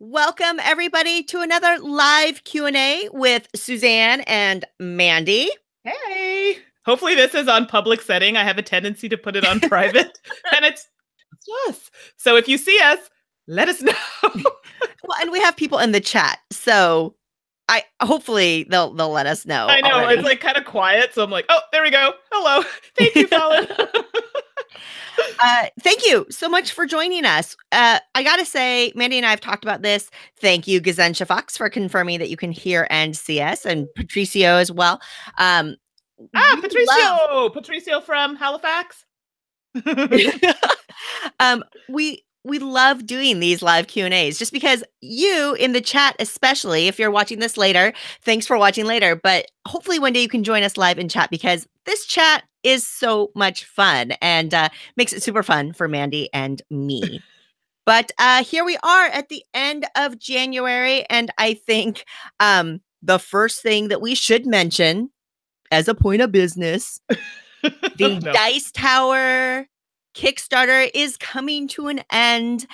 Welcome everybody to another live Q&A with Suzanne and Mandi. Hey, hopefully this is on public setting. I have a tendency to put it on private, and it's us. So if you see us, let us know. Well, and we have people in the chat, so hopefully they'll let us know. I know already. it's like kind of quiet, so I'm like, oh, there we go. Hello, thank you, Fallon. Thank you so much for joining us. I gotta say, Mandi and I have talked about this. Thank you, Gazensha Fox, for confirming that you can hear and see us, and Patricio as well. Patricio from Halifax. We love doing these live Q&As just because you in the chat, especially if you're watching this later, thanks for watching later, but hopefully one day you can join us live in chat because this chat is so much fun and makes it super fun for Mandi and me. But here we are at the end of January, and I think the first thing that we should mention as a point of business, the Dice Tower Kickstarter is coming to an end.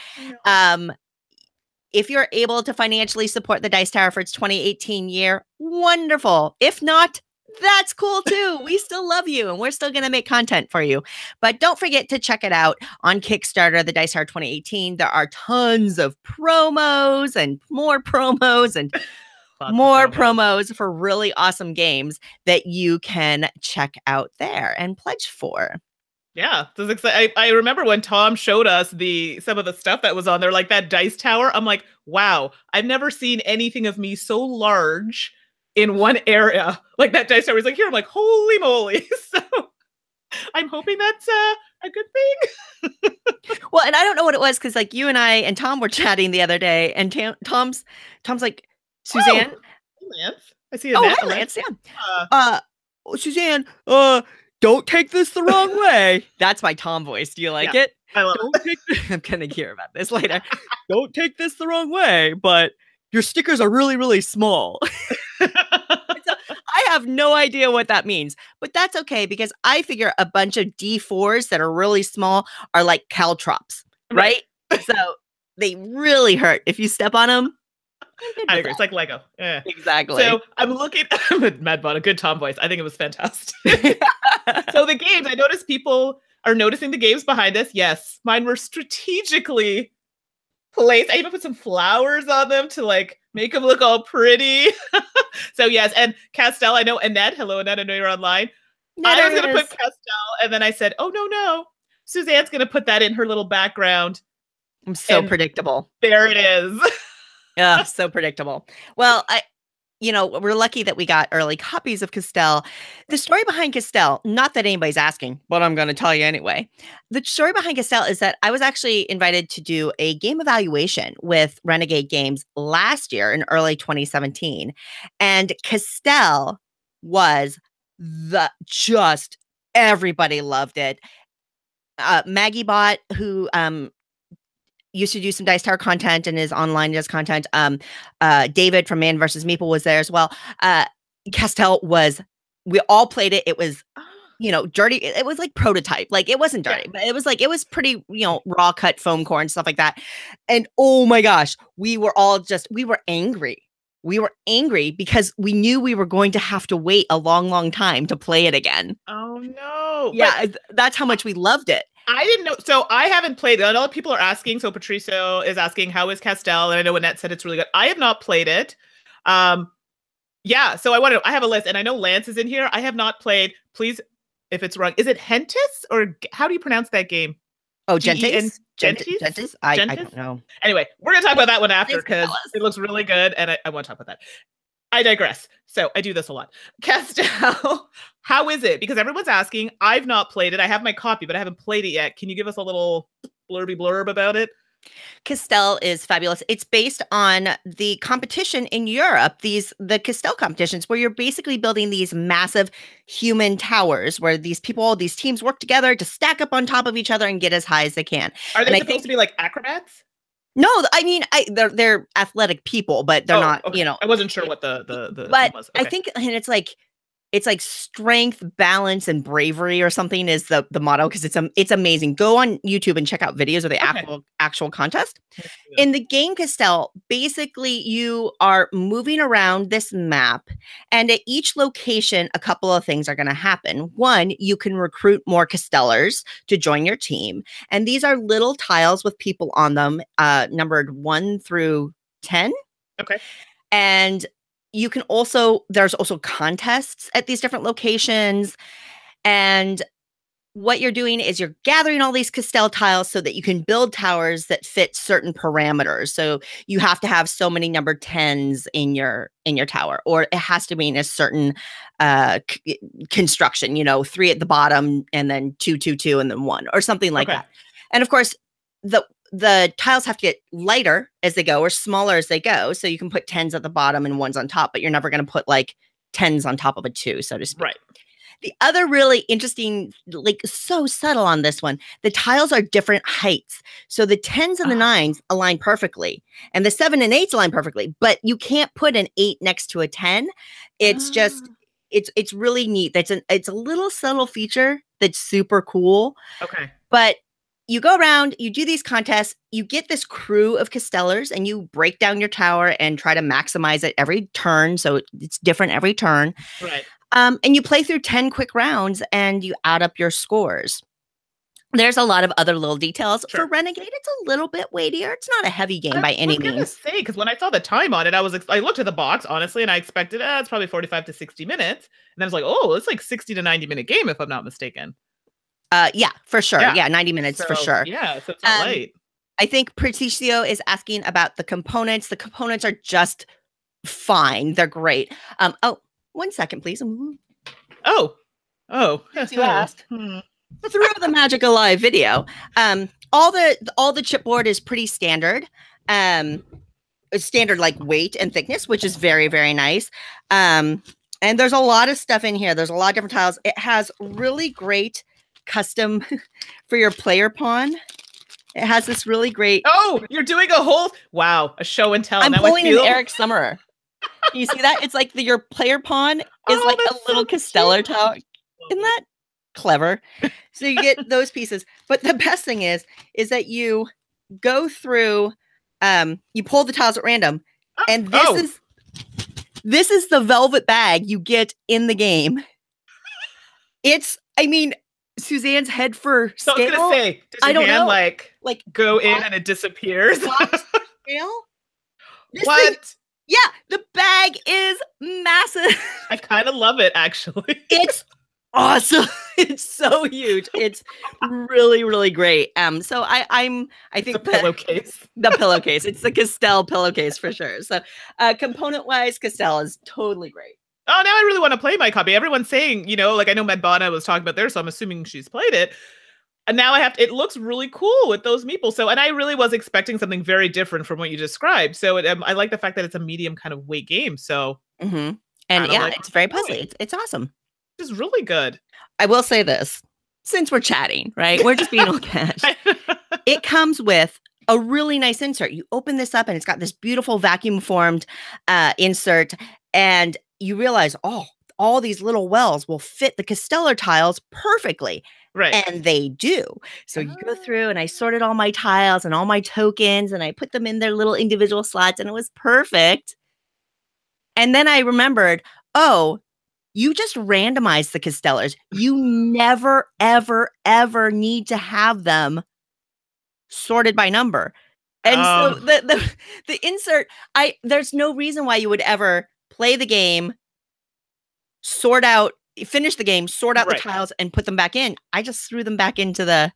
If you're able to financially support the Dice Tower for its 2018 year, wonderful. If not, that's cool too. We still love you and we're still going to make content for you. But don't forget to check it out on Kickstarter, the Dice Tower 2018. There are tons of promos and more promos and more promos for really awesome games that you can check out there and pledge for. Yeah, this is exciting. I remember when Tom showed us some of the stuff that was on there, like that dice tower. I'm like, wow, I've never seen anything of me so large in one area. Like that dice tower. He's like, here. I'm like, holy moly. So I'm hoping that's a good thing. Well, and I don't know what it was because like you and I and Tom were chatting the other day, and Tom's like, Suzanne. Oh, Lance. I see a hi, Lance. Yeah. Suzanne, don't take this the wrong way. That's my Tom voice. Do you like it? I love it. I'm going to hear about this later. Don't take this the wrong way, but your stickers are really, really small. I have no idea what that means, but that's okay because I figure a bunch of D4s that are really small are like caltrops, right? So they really hurt if you step on them. I agree. It's like Lego. Yeah. Exactly. So I'm looking at Madbot, a good Tom voice. I think it was fantastic. So the games, I noticed people are noticing the games behind us. Yes, mine were strategically placed. I even put some flowers on them to like make them look all pretty. So yes, and Castel, I know Annette. Hello, Annette. I know you're online. I was going to put Castel, and then I said, oh, no. Suzanne's going to put that in her little background. I'm so predictable. There it is. Yeah, so predictable. Well, we're lucky that we got early copies of Castel. The story behind Castel, not that anybody's asking, but I'm going to tell you anyway. The story behind Castel is that I was actually invited to do a game evaluation with Renegade Games last year in early 2017. And Castel was everybody loved it. Maggie Bot, who used to do some Dice Tower content and is online does content. David from Man vs. Meeple was there as well. Castel we all played it. It was, dirty. It was like prototype. Like it wasn't dirty, but it was pretty, raw cut foam core and stuff like that. And oh my gosh, we were angry. We were angry because we knew we were going to have to wait a long, long time to play it again. Oh no. Yeah, that's how much we loved it. I didn't know. So I haven't played it. I know people are asking. So Patricio is asking, how is Castel? And I know Annette said it's really good. I have not played it. Yeah. So I have a list, and I know Lance is in here. I have not played. Please, if it's wrong, is it Hentis or how do you pronounce that game? Oh, Gentis? Gentis? I don't know. Anyway, we're going to talk about that one after because it looks really good, and I want to talk about that. I digress. So I do this a lot. Castel, how is it? Because everyone's asking. I've not played it. I have my copy, but I haven't played it yet. Can you give us a little blurb about it? Castel is fabulous. It's based on the competition in Europe, the Castel competitions, where you're basically building these massive human towers where these teams work together to stack up on top of each other and get as high as they can. Are they supposed to be like acrobats? No, I mean, they're athletic people, but they're not, okay. I wasn't sure what the but was. Okay. I think, and it's like, It's like strength, balance, and bravery or something is the motto, because it's amazing. Go on YouTube and check out videos of the actual contest. In the game Castel, basically you are moving around this map, and at each location, a couple of things are going to happen. One, you can recruit more Castellers to join your team, and these are little tiles with people on them, numbered 1 through 10. Okay. And you can also, there's also contests at these different locations. And what you're doing is you're gathering all these Castel tiles so that you can build towers that fit certain parameters. So you have to have so many number 10s in your tower, or it has to be in a certain construction, 3 at the bottom and then 2, 2, 2, and then 1, or something like that. And of course, the tiles have to get lighter as they go, or smaller as they go. So you can put 10s at the bottom and 1s on top, but you're never going to put like 10s on top of a 2, so to speak. Right. The other really interesting, like so subtle on this one, the tiles are different heights. So the 10s and the 9s align perfectly, and the 7 and 8s align perfectly, but you can't put an 8 next to a 10. It's just, it's really neat. It's a little subtle feature that's super cool. Okay. But you go around, you do these contests, you get this crew of Castellers, and you break down your tower and try to maximize it every turn. So it's different every turn. Right. And you play through 10 quick rounds and you add up your scores. There's a lot of other little details. For Renegade, it's a little bit weightier. It's not a heavy game by any means. I was gonna say, because when I saw the time on it, I looked at the box, honestly, and I expected it's probably 45 to 60 minutes. And then I was like, oh, it's like 60 to 90 minute game, if I'm not mistaken. Yeah, for sure. Yeah, 90 minutes for sure. Yeah, so it's not late. I think Patricio is asking about the components. The components are just fine. They're great. Oh, 1 second, please. Oh. Since you asked. Through the Magic Alive video, all the chipboard is pretty standard. It's standard like weight and thickness, which is very, very nice. And there's a lot of stuff in here. There's a lot of different tiles. It has really great custom for your player pawn. It has this really great. Oh, you're doing a show and tell. I'm pulling an Eric Summerer. You see that? It's like your player pawn is like a little Casteller tower. Isn't that clever? So you get those pieces. But the best thing is that you go through, you pull the tiles at random, and this is the velvet bag you get in the game. Suzanne's head for scale. So I was gonna say, does your hand like go in and it disappears? What? Yeah, the bag is massive. I kind of love it, actually. It's awesome. It's so huge. It's really, really great. So I think the pillowcase. The pillowcase. It's the Castel pillowcase for sure. So component wise, Castel is totally great. Oh, now I really want to play my copy. Everyone's saying, I know Medbana was talking about there, so I'm assuming she's played it. And now it looks really cool with those meeples. So, and I really was expecting something very different from what you described. So I like the fact that it's a medium kind of weight game. So, and it's very puzzly. It's awesome. It's really good. I will say this, since we're chatting, right? We're just being all cash. It comes with a really nice insert. You open this up and it's got this beautiful vacuum formed insert, and you realize, all these little wells will fit the Casteller tiles perfectly. Right. And they do. So you go through, and I sorted all my tiles and all my tokens, and I put them in their little individual slots, and it was perfect. And then I remembered, you just randomized the Castellers. You never, ever, ever need to have them sorted by number. And so the insert, there's no reason why you would ever play the game, finish the game, sort out the tiles, and put them back in. I just threw them back into the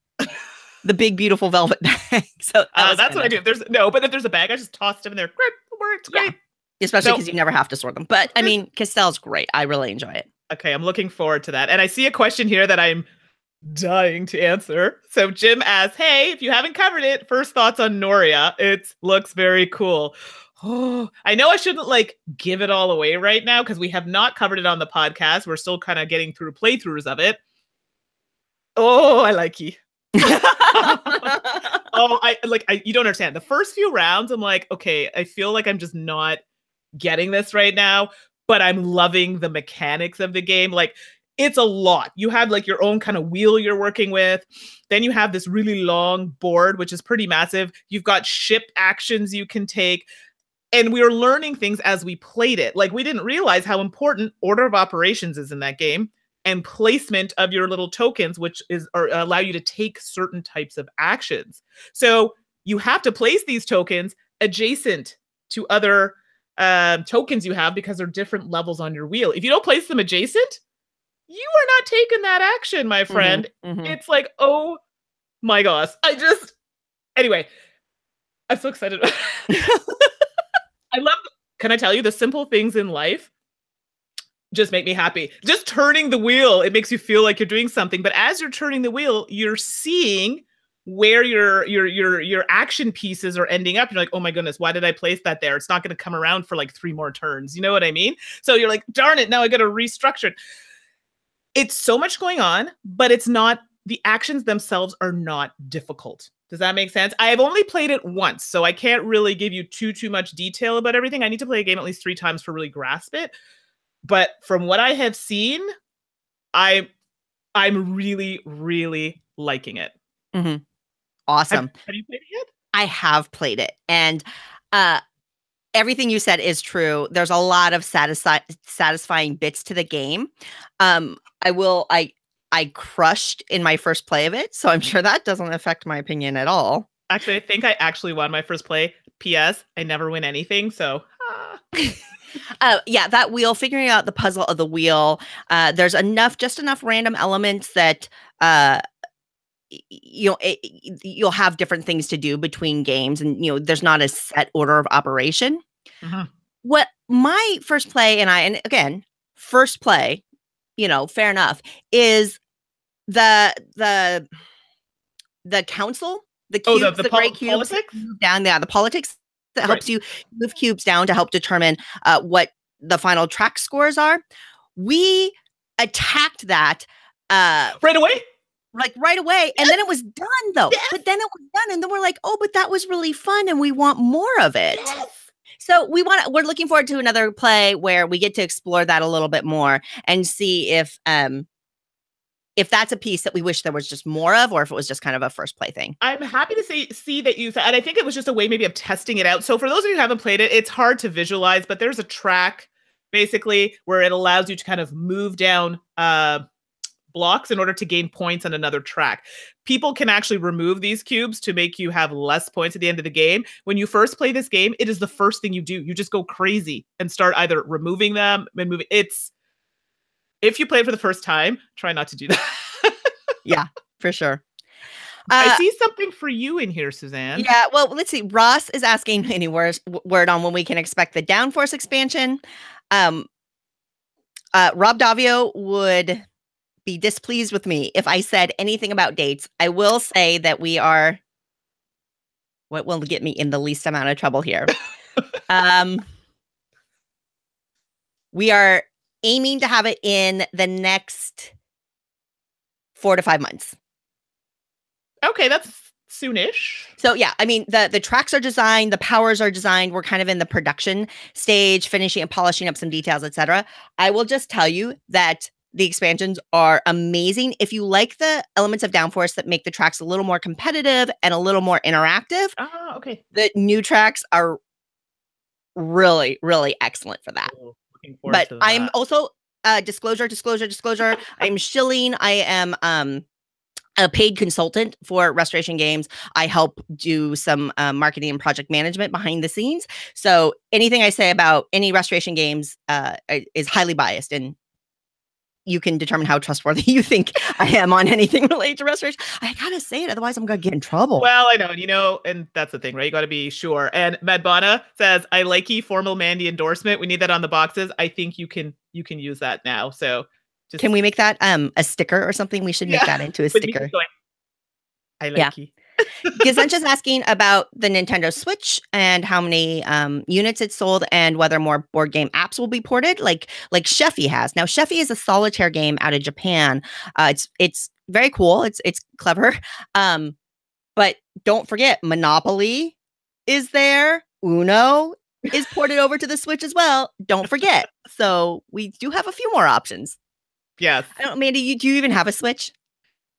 big, beautiful velvet bag. So that's what I do. But if there's a bag, I just toss them in there. Great, it works. Great. Especially because you never have to sort them. But I mean, Castel's great. I really enjoy it. Okay, I'm looking forward to that. And I see a question here that I'm dying to answer. So Jim asks, hey, if you haven't covered it, first thoughts on Nuria. It looks very cool. Oh, I know I shouldn't give it all away right now because we have not covered it on the podcast. We're still kind of getting through playthroughs of it. Oh, I like you. You don't understand. The first few rounds, I'm like, okay, I feel like I'm just not getting this right now. but I'm loving the mechanics of the game. Like, it's a lot. You have like your own kind of wheel you're working with. Then you have this really long board, which is pretty massive. You've got ship actions you can take. And we were learning things as we played it. Like, we didn't realize how important order of operations is in that game, and placement of your little tokens, which is or allow you to take certain types of actions. So you have to place these tokens adjacent to other tokens you have, because they're different levels on your wheel. If you don't place them adjacent, you are not taking that action, my friend. It's like, oh my gosh. Anyway, I'm so excited. I love, can I tell you, the simple things in life just make me happy. Just turning the wheel, it makes you feel like you're doing something. But as you're turning the wheel, you're seeing where your action pieces are ending up. You're like, oh my goodness, why did I place that there? It's not going to come around for like 3 more turns. You know what I mean? So you're like, darn it, now I got to restructure it. It's so much going on, but it's not, the actions themselves are not difficult. Does that make sense? I have only played it once, so I can't really give you too much detail about everything. I need to play a game at least 3 times to really grasp it. But from what I have seen, I'm really, really liking it. Awesome. Have you played it yet? I have played it. And everything you said is true. There's a lot of satisfying bits to the game. I crushed in my first play of it, so I'm sure that doesn't affect my opinion at all. Actually, I think I actually won my first play. P.S. I never win anything, so... Yeah, that wheel, figuring out the puzzle of the wheel. There's just enough random elements that you'll have different things to do between games, and there's not a set order of operation. What my first play, and again, first play, fair enough, is the council, the cubes, the gray cubes down there, the politics that helps you move cubes down to help determine what the final track scores are. We attacked that right away. Right away. And then it was done, though. But then it was done. And then we're like, oh, but that was really fun. And we want more of it. So we're looking forward to another play where we get to explore that a little bit more and see if that's a piece that we wish there was just more of, or if it was just kind of a first play thing. I'm happy to see that you said, and I think it was just a way maybe of testing it out. So for those of you who haven't played it, it's hard to visualize, but there's a track basically where it allows you to kind of move down blocks in order to gain points on another track. People can actually remove these cubes to make you have less points at the end of the game. When you first play this game, it is the first thing you do. You just go crazy and start either removing them and moving. If you play it for the first time, try not to do that. Yeah, for sure. I see something for you in here, Suzanne. Yeah, well, let's see. Ross is asking any word on when we can expect the Downforce expansion. Rob Davio would be displeased with me if I said anything about dates. I will say that we are, what will get me in the least amount of trouble here. We are aiming to have it in the next 4 to 5 months. Okay, that's soonish. So yeah, I mean, the tracks are designed, the powers are designed. We're kind of in the production stage, finishing and polishing up some details, etc. I will just tell you that the expansions are amazing. If you like the elements of Downforce that make the tracks a little more competitive and a little more interactive, okay, the new tracks are really, really excellent for that. Looking forward to that. I'm also disclosure. I'm shilling. I am a paid consultant for Restoration Games. I help do some marketing and project management behind the scenes. So anything I say about any Restoration Games is highly biased, and you can determine how trustworthy you think I am on anything related to restoration. I gotta say it, otherwise I'm gonna get in trouble. Well, I know, and that's the thing, right? You gotta be sure. And Madbana says, I like formal Mandi endorsement. We need that on the boxes. I think you can use that now. So can we make that a sticker or something? We should make that into a sticker. I like you. Gazencha's asking about the Nintendo Switch and how many units it's sold, and whether more board game apps will be ported, like Sheffy has. Now, Sheffy is a solitaire game out of Japan. It's very cool. It's clever. But don't forget, Monopoly is there. Uno is ported over to the Switch as well. Don't forget. So we do have a few more options. Yes. I don't, Mandy, do you even have a Switch?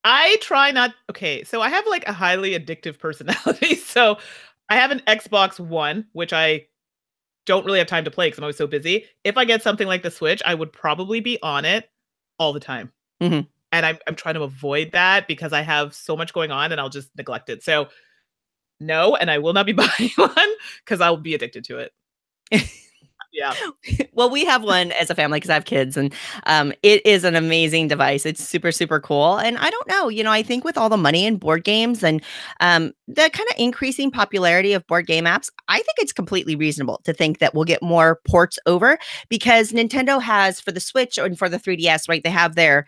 I try not. Okay, so I have like a highly addictive personality. So I have an Xbox One, which I don't really have time to play because I'm always so busy. If I get something like the Switch, I would probably be on it all the time. Mm-hmm. And I'm trying to avoid that because I have so much going on and I'll just neglect it. So no, and I will not be buying one because I'll be addicted to it. Yeah. Well, we have one as a family because I have kids, and it is an amazing device. It's super, super cool. And I don't know, I think with all the money in board games and the kind of increasing popularity of board game apps, I think it's completely reasonable to think that we'll get more ports over because Nintendo has for the Switch and for the 3DS, right? They have their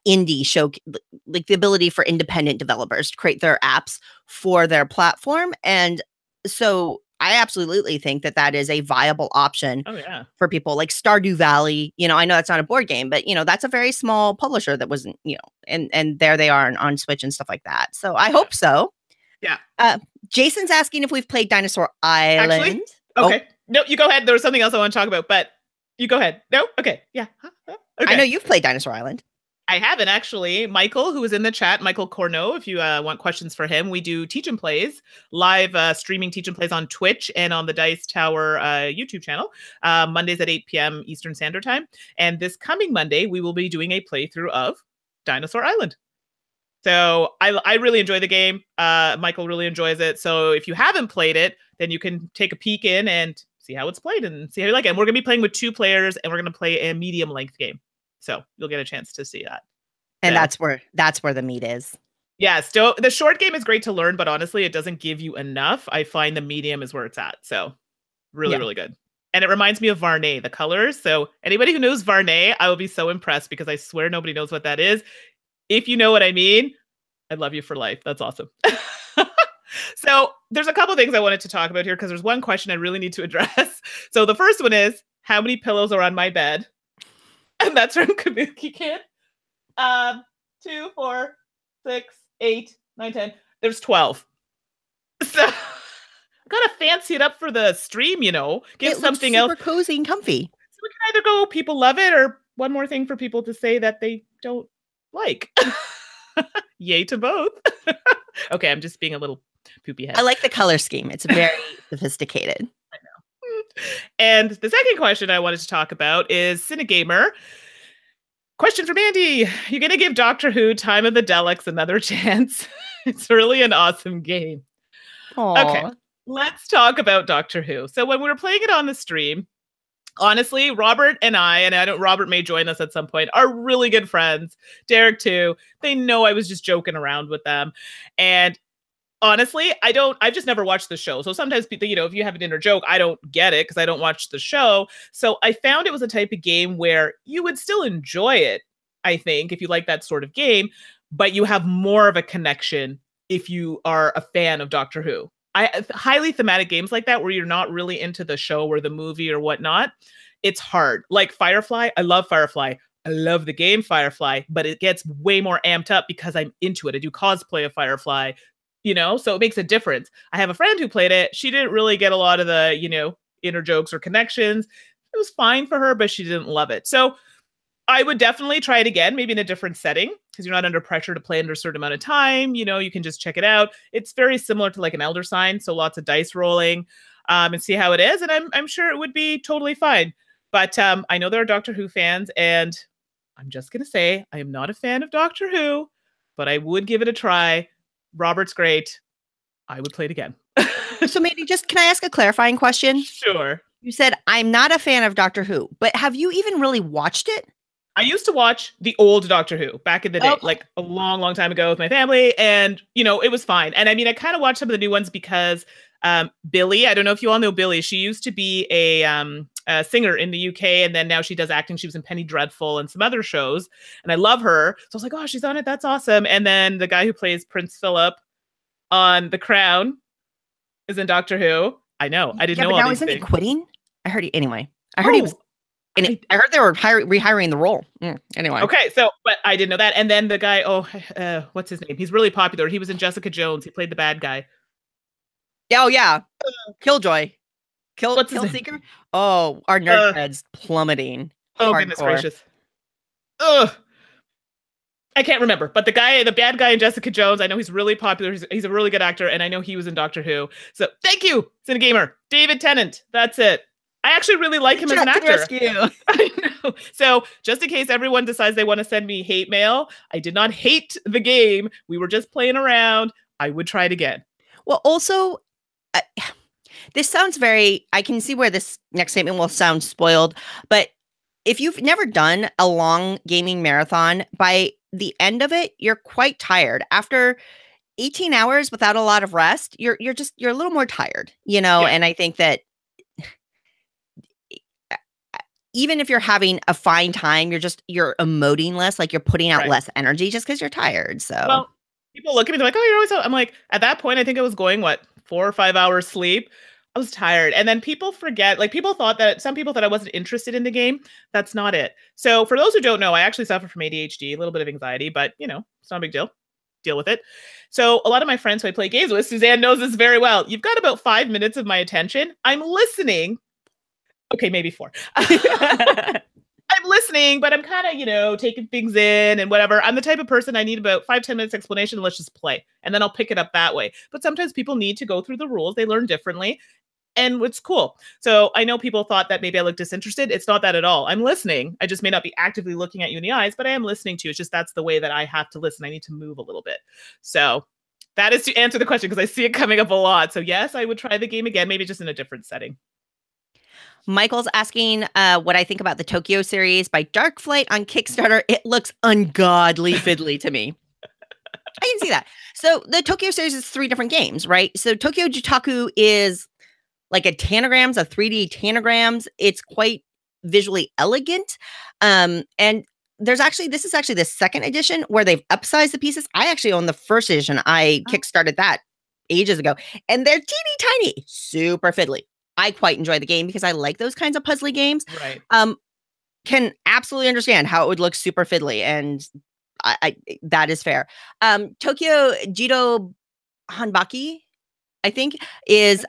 indie show, like the ability for independent developers to create their apps for their platform. And so I absolutely think that that is a viable option for people like Stardew Valley. I know that's not a board game, but that's a very small publisher that wasn't, and there they are on Switch and stuff like that. So I hope so. Yeah. Jason's asking if we've played Dinosaur Island. Actually, okay. No, you go ahead. There was something else I want to talk about, but you go ahead. No? Okay. Yeah. Okay. I know you've played Dinosaur Island. I haven't actually. Michael, who was in the chat, Michael Corneau, if you want questions for him, we do Teach and Plays, live streaming Teach and Plays on Twitch and on the Dice Tower YouTube channel, Mondays at 8 p.m. Eastern Standard Time. And this coming Monday, we will be doing a playthrough of Dinosaur Island. So I really enjoy the game. Michael really enjoys it. So if you haven't played it, then you can take a peek in and see how it's played and see how you like it. And we're going to be playing with 2 players, and we're going to play a medium length game. So you'll get a chance to see that. And that's where the meat is. Yeah, so the short game is great to learn, but honestly, it doesn't give you enough. I find the medium is where it's at. So really, really good. And it reminds me of Varney, the colors. So anybody who knows Varney, I will be so impressed because I swear nobody knows what that is. If you know what I mean, I love you for life. That's awesome. So there's a couple things I wanted to talk about here because there's one question I really need to address. So the first one is, how many pillows are on my bed? And that's from Kabuki Kid. 2, 4, 6, 8, 9, 10. There's 12. So I gotta fancy it up for the stream, Give something else. Super cozy and comfy. So we can either go people love it or one more thing for people to say that they don't like. Yay to both. Okay, I'm just being a little poopy head. I like the color scheme. It's very sophisticated. I know. And the second question I wanted to talk about is Cinegamer. Question for Mandi. You're going to give Doctor Who Time of the Daleks another chance. It's really an awesome game. Aww. Okay, let's talk about Doctor Who. So when we were playing it on the stream, honestly, Robert and I know Robert may join us at some point, are really good friends. Derek too. They know I was just joking around with them. And honestly, I've just never watched the show. So sometimes people, if you have an inner joke, I don't get it because I don't watch the show. So I found it was a type of game where you would still enjoy it, I think, if you like that sort of game, but you have more of a connection if you are a fan of Doctor Who. Highly thematic games like that, where you're not really into the show or the movie or whatnot, it's hard. Like Firefly, I love Firefly. I love the game Firefly, but it gets way more amped up because I'm into it. I do cosplay of Firefly. So it makes a difference. I have a friend who played it. She didn't really get a lot of the, inner jokes or connections. It was fine for her, but she didn't love it. So I would definitely try it again, maybe in a different setting, because you're not under pressure to play under a certain amount of time. You can just check it out. It's very similar to like an Elder Sign. So lots of dice rolling and see how it is. And I'm sure it would be totally fine. But I know there are Doctor Who fans, and I'm just going to say I am not a fan of Doctor Who, but I would give it a try. Robert's great. I would play it again. So maybe can I ask a clarifying question? Sure. You said, I'm not a fan of Doctor Who, but have you even really watched it? I used to watch the old Doctor Who back in the day, like a long, long time ago with my family. And, it was fine. And I mean, I kind of watched some of the new ones because Billy, I don't know if you all know Billy. She used to be a singer in the UK, and then now she does acting. She was in Penny Dreadful and some other shows, and I love her. So I was like, oh, she's on it. That's awesome. And then the guy who plays Prince Philip on The Crown is in Doctor Who. I know. I didn't know all these things. Isn't he quitting? I heard he was. And I heard they were rehiring the role. Anyway. Okay, but I didn't know that. And then the guy, what's his name? He's really popular. He was in Jessica Jones. He played the bad guy. Oh, yeah. Killjoy. Kill What's his name? Seeker? Oh, our nerd cred's plummeting. Oh, goodness Hardcore. gracious. Ugh. I can't remember, but the bad guy in Jessica Jones, I know he's really popular. He's a really good actor, and I know he was in Doctor Who. So thank you, Cinegamer. David Tennant. That's it. I actually really like him as an actor. Rescue. I know. So just in case everyone decides they want to send me hate mail, I did not hate the game. We were just playing around. I would try it again. Well, also, this sounds very, I can see where this next statement will sound spoiled, but if you've never done a long gaming marathon, by the end of it, you're quite tired. After 18 hours without a lot of rest, you're a little more tired, Yeah. and I think that even if you're having a fine time, you're emoting less, like you're putting out less energy just because you're tired. So well, people look at me, they're like, oh, you're always so, I'm like, at that point, I think I was going, 4 or 5 hours sleep. I was tired. And then people forget, like some people thought I wasn't interested in the game. That's not it. So for those who don't know, I actually suffer from ADHD, a little bit of anxiety, but it's not a big deal. Deal with it. So a lot of my friends who I play games with, Suzanne knows this very well. You've got about 5 minutes of my attention. I'm listening. Okay, maybe 4. I'm listening, but I'm kind of, taking things in and whatever. I'm the type of person I need about 5-10 minutes explanation and let's just play. And then I'll pick it up that way. But sometimes people need to go through the rules. They learn differently. And it's cool. So I know people thought that maybe I look disinterested. It's not that at all. I'm listening. I just may not be actively looking at you in the eyes, but I am listening to you. It's just that's the way that I have to listen. I need to move a little bit. So that is to answer the question because I see it coming up a lot. So yes, I would try the game again, maybe just in a different setting. Michael's asking what I think about the Tokyo series by Darkflight on Kickstarter. It looks ungodly fiddly to me. I can see that. So the Tokyo series is 3 different games, right? So Tokyo Jutaku is like a 3D tanagrams. It's quite visually elegant. And this is actually the second edition where they've upsized the pieces. I actually own the first edition. I kickstarted that ages ago. And they're teeny tiny, super fiddly. I quite enjoy the game because I like those kinds of puzzly games. Right. Can absolutely understand how it would look super fiddly. And I that is fair. Tokyo Jido Hanbaki, I think, is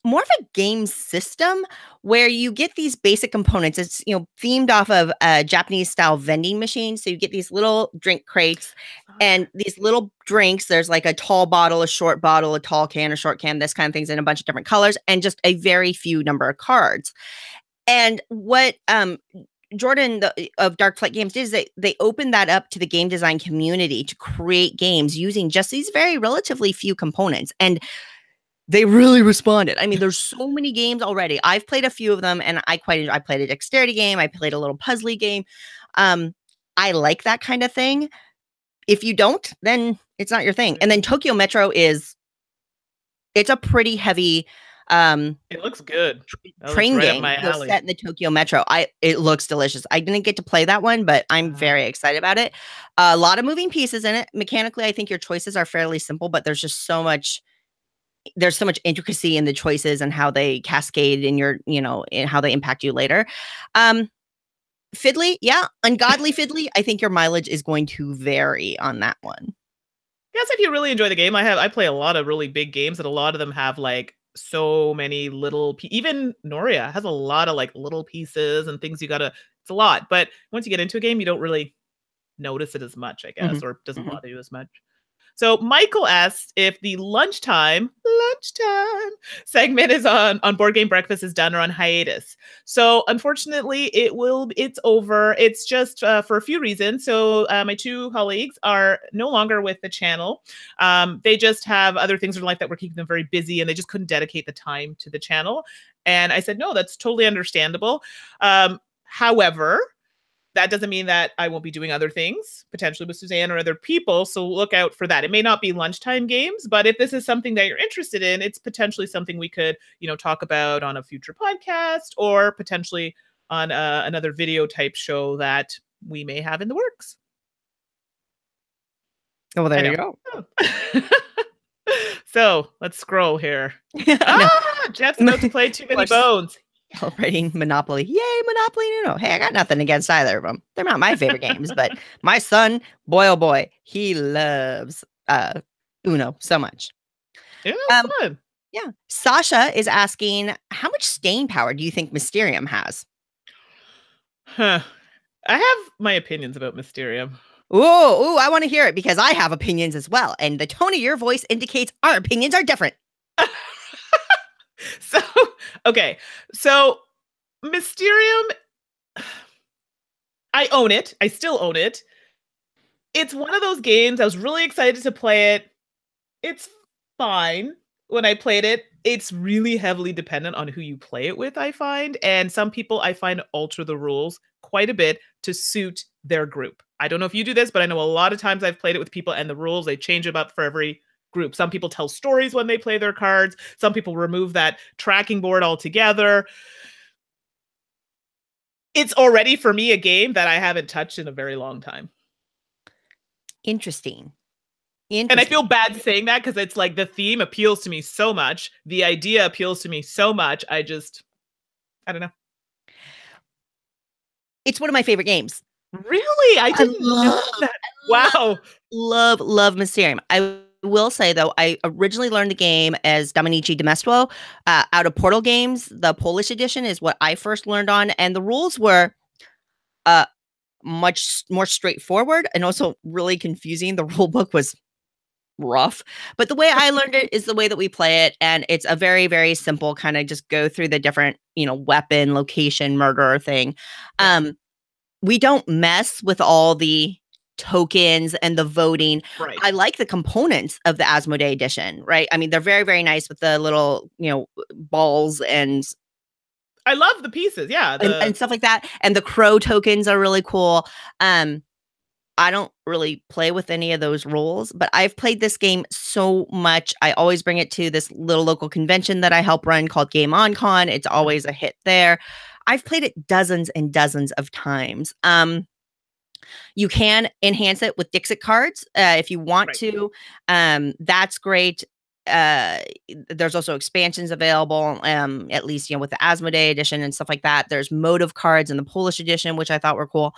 more of a game system where you get these basic components. It's, themed off of a Japanese style vending machine. So you get these little drink crates and these little drinks. There's like a tall bottle, a short bottle, a tall can, a short can, this kind of things in a bunch of different colors and just a very few number of cards. And what Jordan of Darkflight Games did is they opened that up to the game design community to create games using just these very relatively few components. And they really responded. I mean, there's so many games already. I've played a few of them and I played a dexterity game. I played a little puzzly game. I like that kind of thing. If you don't, then it's not your thing. And then Tokyo Metro it's a pretty heavy it looks good. Train game set in the Tokyo Metro. It looks delicious. I didn't get to play that one, but I'm very excited about it. A lot of moving pieces in it. Mechanically, I think your choices are fairly simple, but there's just so much intricacy in the choices and how they cascade in your, in how they impact you later. Fiddly, yeah, ungodly fiddly. I think your mileage is going to vary on that one. Yes, if you really enjoy the game, I play a lot of really big games, and a lot of them have like so many little. Even Nuria has a lot of like little pieces and things you gotta. It's a lot, but once you get into a game, you don't really notice it as much, I guess, or it doesn't bother you as much. So Michael asked if the lunchtime segment is on Board Game Breakfast is done or on hiatus. So unfortunately, it's over. It's just for a few reasons. So my 2 colleagues are no longer with the channel. They just have other things in life that were keeping them very busy, and they just couldn't dedicate the time to the channel. And I said, no, that's totally understandable. However, that doesn't mean that I won't be doing other things, potentially with Suzanne or other people. So look out for that. It may not be lunchtime games, but if this is something that you're interested in, it's potentially something we could, talk about on a future podcast or potentially on another video type show that we may have in the works. Oh, well, there you go. So let's scroll here. Jeff's about to play Too Many Bones. Celebrating Monopoly. Yay, Monopoly and Uno. Hey, I got nothing against either of them. They're not my favorite games, but my son, boy, oh boy, he loves Uno so much. Uno's fun. Yeah. Sasha is asking, how much staying power do you think Mysterium has? Huh. I have my opinions about Mysterium. Ooh, I want to hear it because I have opinions as well. And the tone of your voice indicates our opinions are different. So, okay. So, Mysterium, I own it. I still own it. It's one of those games I was really excited to play it. It's fine when I played it. It's really heavily dependent on who you play it with, I find. And some people I find alter the rules quite a bit to suit their group. I don't know if you do this, but I know a lot of times I've played it with people and the rules, they change them up for every group. Some people tell stories when they play their cards. Some people remove that tracking board altogether. It's already for me a game that I haven't touched in a very long time. Interesting. And I feel bad saying that because it's like the theme appeals to me so much. The idea appeals to me so much. I don't know. It's one of my favorite games. Really? I didn't know that. Wow. Love Mysterium. I will say, though, I originally learned the game as Domenici Demestuo out of Portal Games. The Polish edition is what I first learned on. And the rules were much more straightforward and also really confusing. The rule book was rough, but the way I learned it is the way that we play it, and it's a very, very simple kind of just go through the different, weapon, location, murder thing. We don't mess with all the tokens and the voting. Right. I like the components of the Asmodee edition, right? I mean, they're very, very nice with the little, balls and I love the pieces, yeah, and stuff like that. And the crow tokens are really cool. I don't really play with any of those rules, but I've played this game so much. I always bring it to this little local convention that I help run called Game On Con. It's always a hit there. I've played it dozens and dozens of times. You can enhance it with Dixit cards if you want to. That's great. There's also expansions available, at least, with the Asmodee edition and stuff like that. There's motive cards in the Polish edition, which I thought were cool.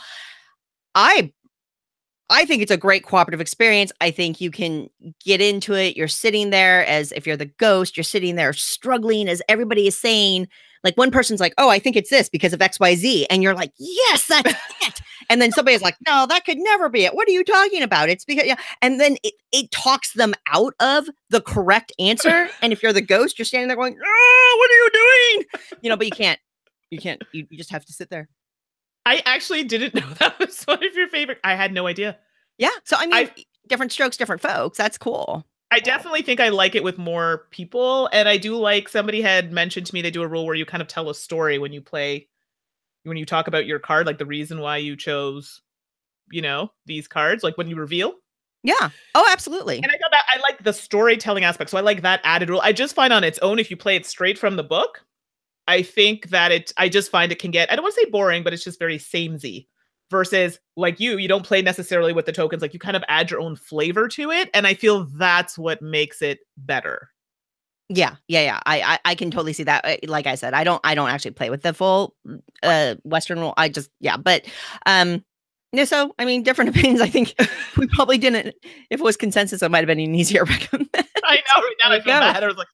I think it's a great cooperative experience. I think you can get into it. You're sitting there as if you're the ghost, you're sitting there struggling as everybody is saying, like one person's like, oh, I think it's this because of XYZ. And you're like, yes, that's it. And then somebody's like, no, that could never be it. What are you talking about? It's because, yeah. And then it talks them out of the correct answer. And if you're the ghost, you're standing there going, oh, what are you doing? But you can't, you just have to sit there. I actually didn't know that was one of your favorite. I had no idea. Yeah. So, I mean, different strokes, different folks. That's cool. I definitely think I like it with more people. And I do like, somebody had mentioned to me, they do a rule where you kind of tell a story when you play, when you talk about your card, like the reason why you chose, these cards, like when you reveal. Yeah. Oh, absolutely. And I thought that I like the storytelling aspect. So I like that added rule. I just find on its own, if you play it straight from the book, I think that I just find it can get, I don't want to say boring, but it's just very samey. Versus like you don't play necessarily with the tokens. Like you kind of add your own flavor to it. And I feel that's what makes it better. Yeah. I can totally see that. Like I said, I don't actually play with the full Western rule. But so I mean, different opinions. I think we probably didn't. If it was consensus, it might have been an easier recommend. I know. Right now I feel bad. I was like,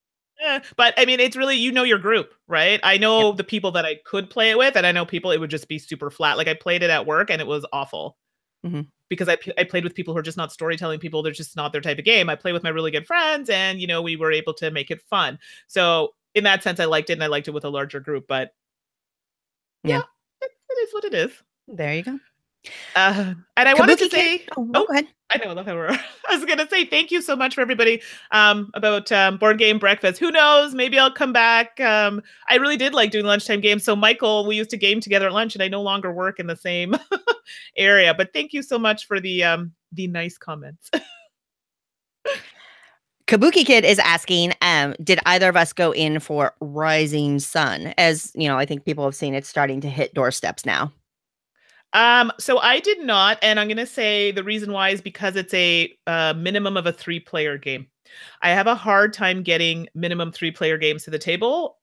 but I mean, it's really, your group, right? I know the people that I could play it with, and I know people it would just be super flat. Like I played it at work and it was awful because I played with people who are just not storytelling people. They're just not their type of game. I play with my really good friends and, we were able to make it fun. So in that sense, I liked it, and I liked it with a larger group, but it is what it is. There you go. And I wanted to say, go ahead. I know, I love how I was going to say thank you so much for everybody about Board Game Breakfast. Who knows? Maybe I'll come back. I really did like doing lunchtime games. So Michael, we used to game together at lunch, and I no longer work in the same area. But thank you so much for the nice comments. Kabuki Kid is asking, did either of us go in for Rising Sun? As I think people have seen it starting to hit doorsteps now. So I did not, and I'm going to say the reason why is because it's a minimum of a 3-player game. I have a hard time getting minimum 3-player games to the table,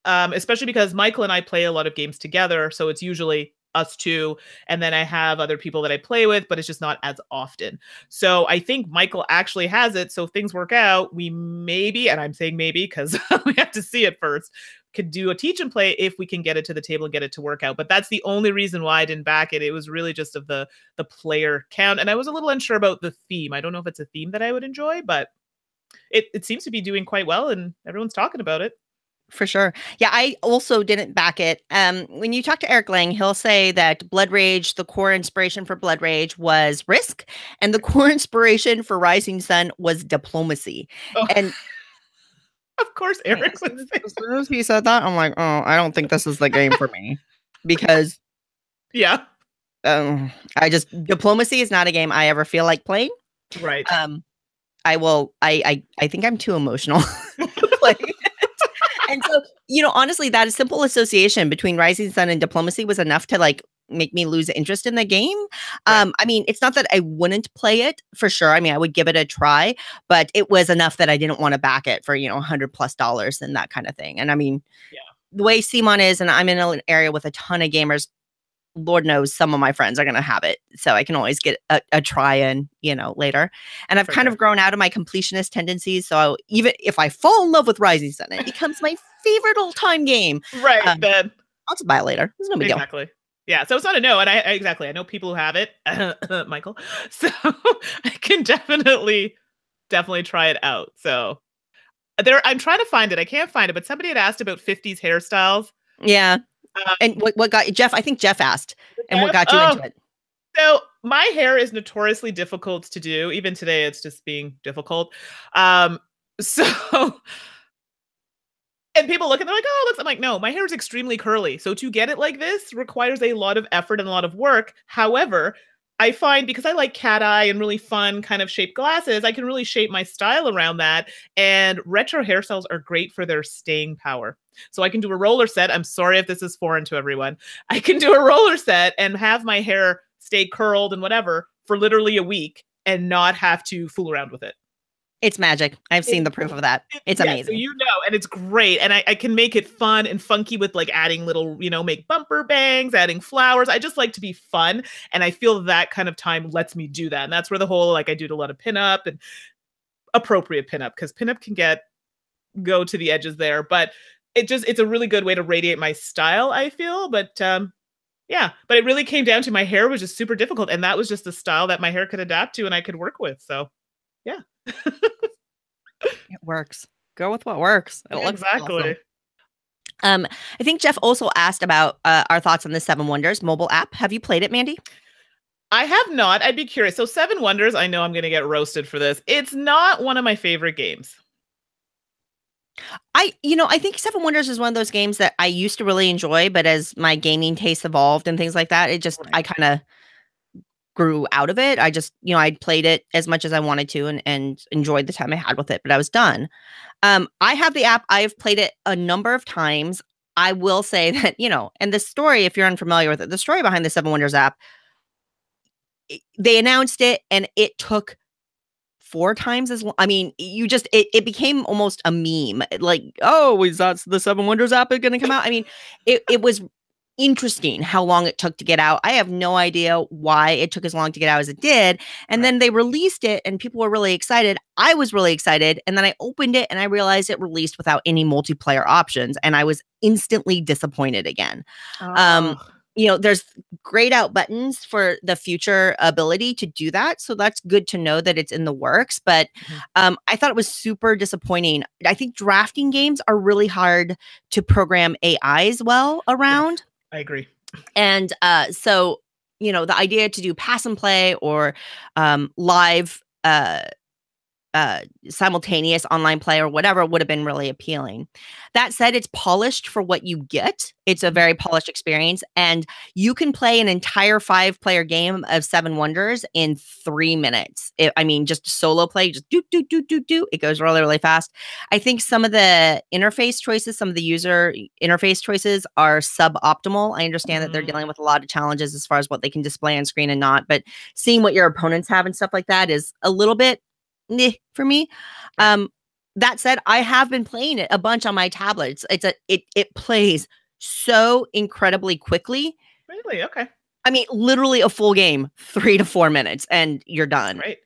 especially because Michael and I play a lot of games together. So it's usually us two. And then I have other people that I play with, but it's just not as often. So I think Michael actually has it. So if things work out, we maybe, and I'm saying maybe because we have to see it first, could do a teach and play if we can get it to the table and get it to work out. But that's the only reason why I didn't back it. It was really just of the player count. And I was a little unsure about the theme. I don't know if it's a theme that I would enjoy, but it seems to be doing quite well and everyone's talking about it. For sure. Yeah, I also didn't back it. When you talk to Eric Lang, he'll say that Blood Rage, the core inspiration for Blood Rage was risk, and the core inspiration for Rising Sun was diplomacy. Oh. And of course, Eric would say as soon as he said that, I'm like, oh, I don't think this is the game for me. Because yeah. Diplomacy is not a game I ever feel like playing. Right. I think I'm too emotional to play it. And so, honestly, that simple association between Rising Sun and diplomacy was enough to like make me lose interest in the game. Right. I mean, it's not that I wouldn't play it for sure. I mean, I would give it a try, but it was enough that I didn't want to back it for, $100+ and that kind of thing. And I mean, the way Simon is, and I'm in an area with a ton of gamers, Lord knows some of my friends are going to have it. So I can always get a try in, later. And I've kind of grown out of my completionist tendencies. So even if I fall in love with Rising Sun, it becomes my favorite all-time game. Right. Then I'll just buy it later. There's no big deal. Exactly. Yeah. So it's not a no. And I know people who have it, Michael. So I can definitely try it out. So I'm trying to find it. I can't find it, but somebody had asked about 50s hairstyles. Yeah. And what got Jeff? I think Jeff asked, and what got you into it? So my hair is notoriously difficult to do. Even today, it's just being difficult. So, and people look and they're like, "Oh, looks." I'm like, "No, my hair is extremely curly. So to get it like this requires a lot of effort and a lot of work." However, I find because I like cat eye and really fun kind of shaped glasses, I can really shape my style around that. And retro hairstyles are great for their staying power. So I can do a roller set. I'm sorry if this is foreign to everyone. I can do a roller set and have my hair stay curled and whatever for literally a week and not have to fool around with it. It's magic. I've seen the proof of that. It's amazing. So and it's great. And I can make it fun and funky with like adding little, make bumper bangs, adding flowers. I just like to be fun. And I feel that kind of time lets me do that. And that's where the whole, like I do a lot of pinup and appropriate pinup because pinup can go to the edges there. But it's a really good way to radiate my style, I feel. But but it really came down to my hair was just super difficult. And that was just the style that my hair could adapt to and I could work with. So yeah. It works. Go with what works. It looks exactly. Awesome. I think Jeff also asked about our thoughts on the Seven Wonders mobile app. Have you played it, Mandi? I have not. I'd be curious. So Seven Wonders, I know I'm going to get roasted for this. It's not one of my favorite games. I think Seven Wonders is one of those games that I used to really enjoy, but as my gaming tastes evolved and things like that, I kind of grew out of it. I just, I'd played it as much as I wanted to and enjoyed the time I had with it, but I was done. I have the app. I've played it a number of times. I will say that, and the story, if you're unfamiliar with it, the story behind the Seven Wonders app, they announced it and it took 4 times as long. I mean, it became almost a meme. Like, oh, is that the Seven Wonders app is going to come out? I mean, it was interesting how long it took to get out. I have no idea why it took as long to get out as it did. And then they released it and people were really excited. I was really excited. And then I opened it and I realized it released without any multiplayer options. And I was instantly disappointed again. There's grayed out buttons for the future ability to do that. So that's good to know that it's in the works. But I thought it was super disappointing. I think drafting games are really hard to program AIs well around. Yes, I agree. And so, the idea to do pass and play or live simultaneous online play or whatever would have been really appealing. That said, it's polished for what you get. It's a very polished experience, and you can play an entire 5-player game of Seven Wonders in 3 minutes. Just solo play, just do. It goes really, really fast. I think some of the interface choices, some of the user interface choices are suboptimal. I understand that they're dealing with a lot of challenges as far as what they can display on screen and not, but seeing what your opponents have and stuff like that is a little bit for me. That said, I have been playing it a bunch on my tablets. It plays so incredibly quickly. Really? Okay. I mean, literally a full game, 3 to 4 minutes, and you're That's done. great.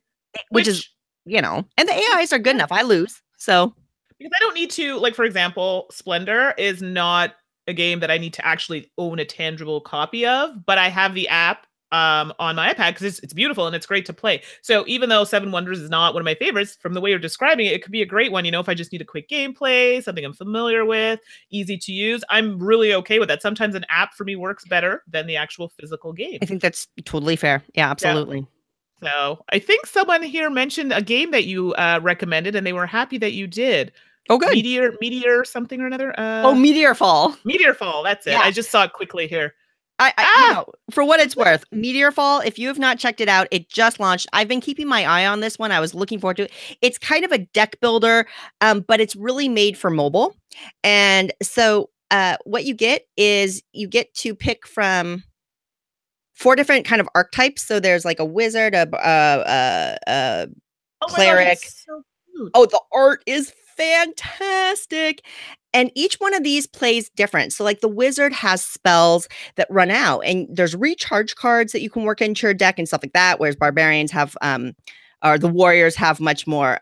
Which is, Which, and the AIs are good yeah, enough. I lose. So because I don't need to, like, for example, Splendor is not a game that I need to actually own a tangible copy of, but I have the app on my iPad because it's beautiful and it's great to play. So even though Seven Wonders is not one of my favorites, from the way you're describing it, it could be a great one. If I just need a quick gameplay, something I'm familiar with, easy to use, I'm really okay with that. Sometimes an app for me works better than the actual physical game. I think that's totally fair. Yeah, Yeah. absolutely. So I think someone here mentioned a game that you recommended, and they were happy that you did. Oh, good. Meteor, something or another. Oh, Meteorfall. Meteorfall. That's it. Yeah. I just saw it quickly here. I for what it's worth, Meteorfall, if you have not checked it out, it just launched. I've been keeping my eye on this one. I was looking forward to it. It's kind of a deck builder, but it's really made for mobile. And so what you get is you get to pick from 4 different kind of archetypes. So there's like a wizard, a Oh my gosh, cleric. it's so cute. Oh, the art is fantastic. And each one of these plays different. So, like the wizard has spells that run out, and there's recharge cards that you can work into your deck and stuff like that. Whereas barbarians have, or the warriors have much more,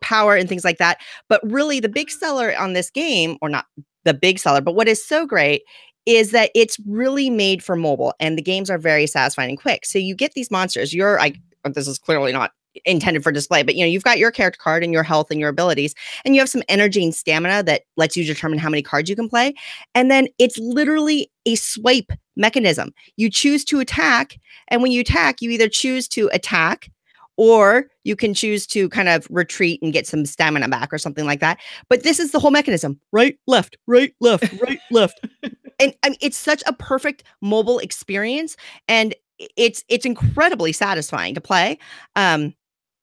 power and things like that. But really, the big seller on this game, or not the big seller, but what is so great is that it's really made for mobile, and the games are very satisfying and quick. So you get these monsters. This is clearly not intended for display, but you've got your character card and your health and your abilities, and you have some energy and stamina that lets you determine how many cards you can play. And then it's literally a swipe mechanism. You choose to attack, and when you attack, you either choose to attack or you can choose to kind of retreat and get some stamina back or something like that. But this is the whole mechanism. Right, left, right, left, right, left. And I mean, it's such a perfect mobile experience, and it's incredibly satisfying to play.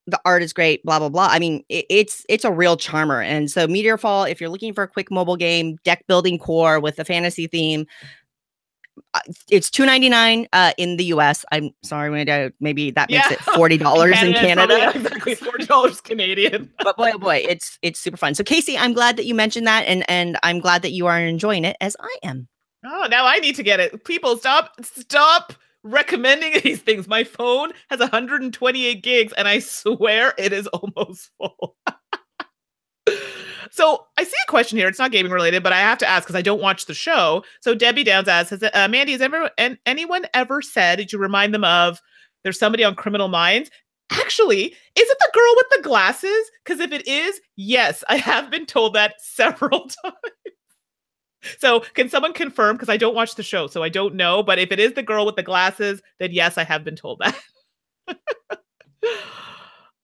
The art is great, blah blah blah. I mean, it's a real charmer. And so Meteorfall, if you're looking for a quick mobile game, deck building core with a fantasy theme, it's $2.99 in the US. I'm sorry, maybe that makes it $40 in Canada. Probably, exactly, $40 Canadian. But boy, oh boy, it's super fun. So Casey, I'm glad that you mentioned that, and I'm glad that you are enjoying it as I am. Oh, now I need to get it. People, stop recommending these things. My phone has 128 gigs, and I swear it is almost full. So I see a question here. It's not gaming related, but I have to ask because I don't watch the show. So Debbie Downs asks, Mandy, has anyone ever said, did you remind them of, there's somebody on Criminal Minds? Actually, is it the girl with the glasses? Because if it is, yes, I have been told that several times. So can someone confirm? Because I don't watch the show, so I don't know. But if it is the girl with the glasses, then yes, I have been told that.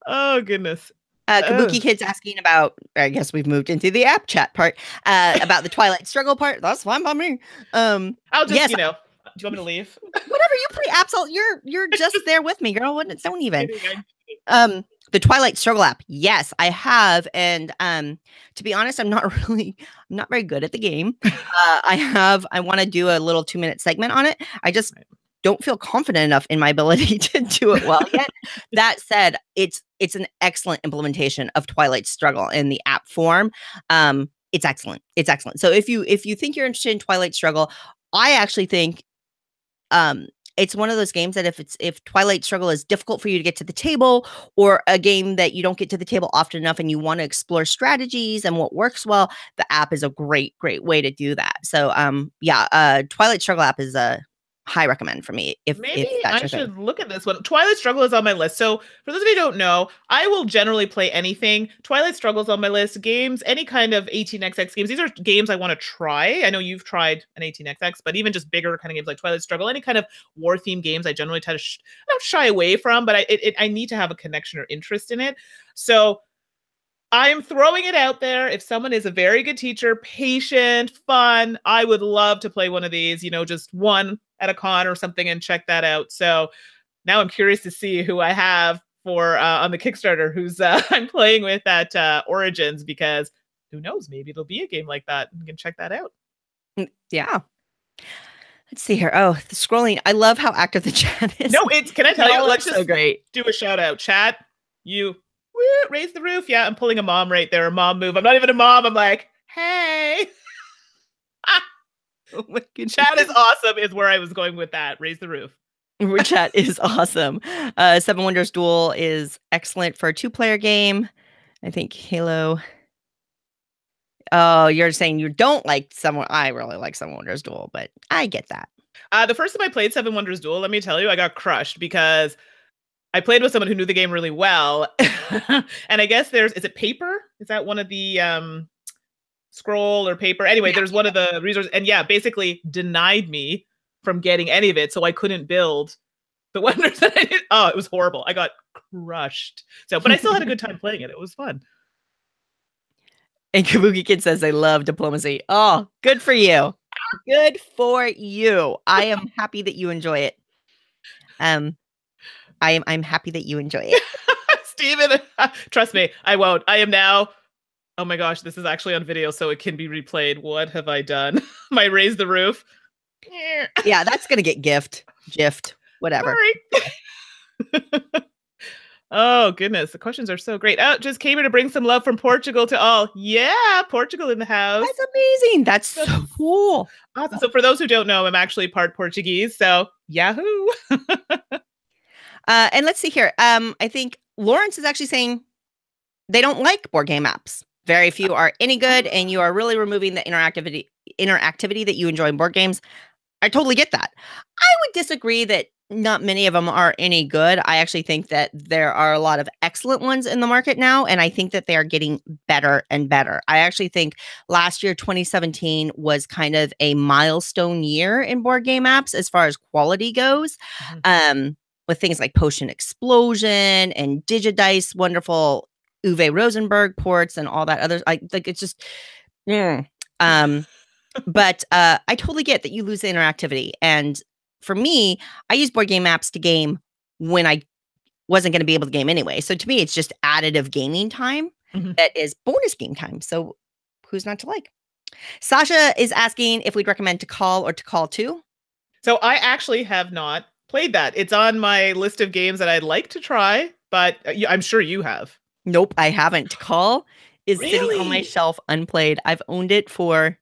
Oh, goodness. Kabuki Kid's asking about, I guess we've moved into the app chat part, about the Twilight Struggle part. That's fine by me. I'll just, yes, do you want me to leave? Whatever, you play apps, you're just there with me, girl. Don't even. The Twilight Struggle app. Yes, I have. And to be honest, I'm not very good at the game. I want to do a little 2-minute segment on it. I just don't feel confident enough in my ability to do it well yet. That said, it's an excellent implementation of Twilight Struggle in the app form. It's excellent. It's excellent. So if you think you're interested in Twilight Struggle, I actually think it's one of those games that if Twilight Struggle is difficult for you to get to the table, or a game that you don't get to the table often enough and you want to explore strategies and what works well, the app is a great way to do that. So Twilight Struggle app is a high recommend for me. If that's I should look at this one. Twilight Struggle is on my list. So for those of you who don't know, I will generally play anything. Twilight Struggle is on my list. Games, any kind of 18xx games. These are games I want to try. I know you've tried an 18xx, but even just bigger kind of games like Twilight Struggle, any kind of war themed games, I generally try to not shy away from, but I need to have a connection or interest in it. So I'm throwing it out there. If someone is a very good teacher, patient, fun, I would love to play one of these, just one at a con or something and check that out. So now I'm curious to see who I have for on the Kickstarter, who's I'm playing with at Origins, because who knows, maybe it'll be a game like that. You can check that out. Yeah. Let's see here. Oh, the scrolling. I love how active the chat is. No, can I tell you? Let's just so great. Do a shout out. Chat, raise the roof. Yeah, I'm pulling a mom right there. A mom move. I'm not even a mom. I'm like, hey. Oh my goodness. Chat is awesome is where I was going with that. Raise the roof. Chat is awesome. Seven Wonders Duel is excellent for a 2-player game. I think Halo. Oh, you're saying you don't like someone. I really like Seven Wonders Duel, but I get that. The first time I played Seven Wonders Duel, let me tell you, I got crushed because I played with someone who knew the game really well. And I guess is it paper? Is that one of the scroll or paper? Anyway, there's one of the resources. And yeah, basically denied me from getting any of it. So I couldn't build the wonders that I did. Oh, it was horrible. I got crushed. So, but I still had a good time playing it. It was fun. And Kabuki Kid says they love diplomacy. Oh, good for you. Good for you. I am happy that you enjoy it. I'm happy that you enjoy it. Steven, trust me, I won't. I am now. Oh my gosh, this is actually on video, so it can be replayed. What have I done? My raise the roof. Yeah, that's gonna get gift, whatever. Oh goodness, the questions are so great. Oh, just came here to bring some love from Portugal to all. Yeah, Portugal in the house. That's amazing. That's so cool. Awesome. So for those who don't know, I'm actually part Portuguese. So yahoo. And let's see here. I think Lawrence is actually saying they don't like board game apps. Very few are any good, and you are really removing the interactivity that you enjoy in board games. I totally get that. I would disagree that not many of them are any good. I actually think that there are a lot of excellent ones in the market now, and I think that they are getting better and better. I actually think last year, 2017, was kind of a milestone year in board game apps as far as quality goes. With things like Potion Explosion and Digidice, wonderful Uwe Rosenberg ports and all that other, it's just, but I totally get that you lose the interactivity. And for me, I use board game apps to game when I wasn't going to be able to game anyway. So to me, it's just additive gaming time that is bonus game time. So who's not to like? Sasha is asking if we'd recommend To Call or To Call 2. So I actually have not played that. It's on my list of games that I'd like to try, but I'm sure you have. Nope, I haven't. To Call is sitting on my shelf unplayed. I've owned it for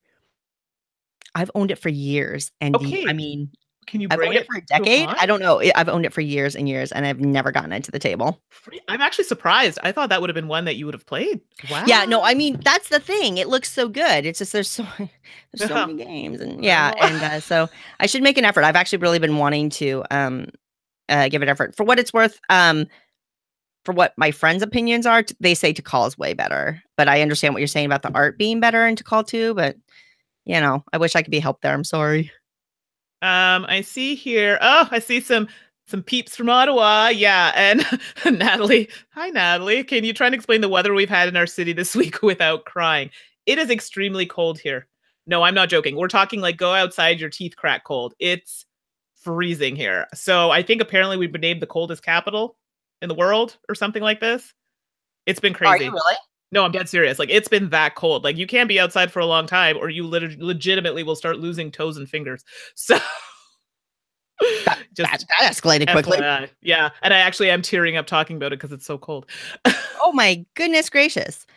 years. And okay. I mean, can you I've bring owned it for a decade? I don't know. I've owned it for years and years, and I've never gotten it to the table. I'm actually surprised. I thought that would have been one that you would have played. Wow. Yeah, no, I mean, that's the thing. It looks so good. It's just there's so many games, and and so I should make an effort. I've actually really been wanting to give it effort. For what it's worth, for what my friends' opinions are, they say To Call is way better. But I understand what you're saying about the art being better in To Call 2, but you know, I wish I could be helped there. I'm sorry. I see here. Oh, I see some peeps from Ottawa. Yeah, and Natalie. Hi, Natalie. Can you try and explain the weather we've had in our city this week without crying? It is extremely cold here. No, I'm not joking. We're talking like go outside, your teeth crack cold. It's freezing here. So I think apparently we've been named the coldest capital in the world or something like this. It's been crazy. Are you really? No, I'm dead serious. Like, it's been that cold. Like, you can't be outside for a long time or you legitimately will start losing toes and fingers. So that escalated quickly. Yeah. And I actually am tearing up talking about it because it's so cold. Oh my goodness gracious.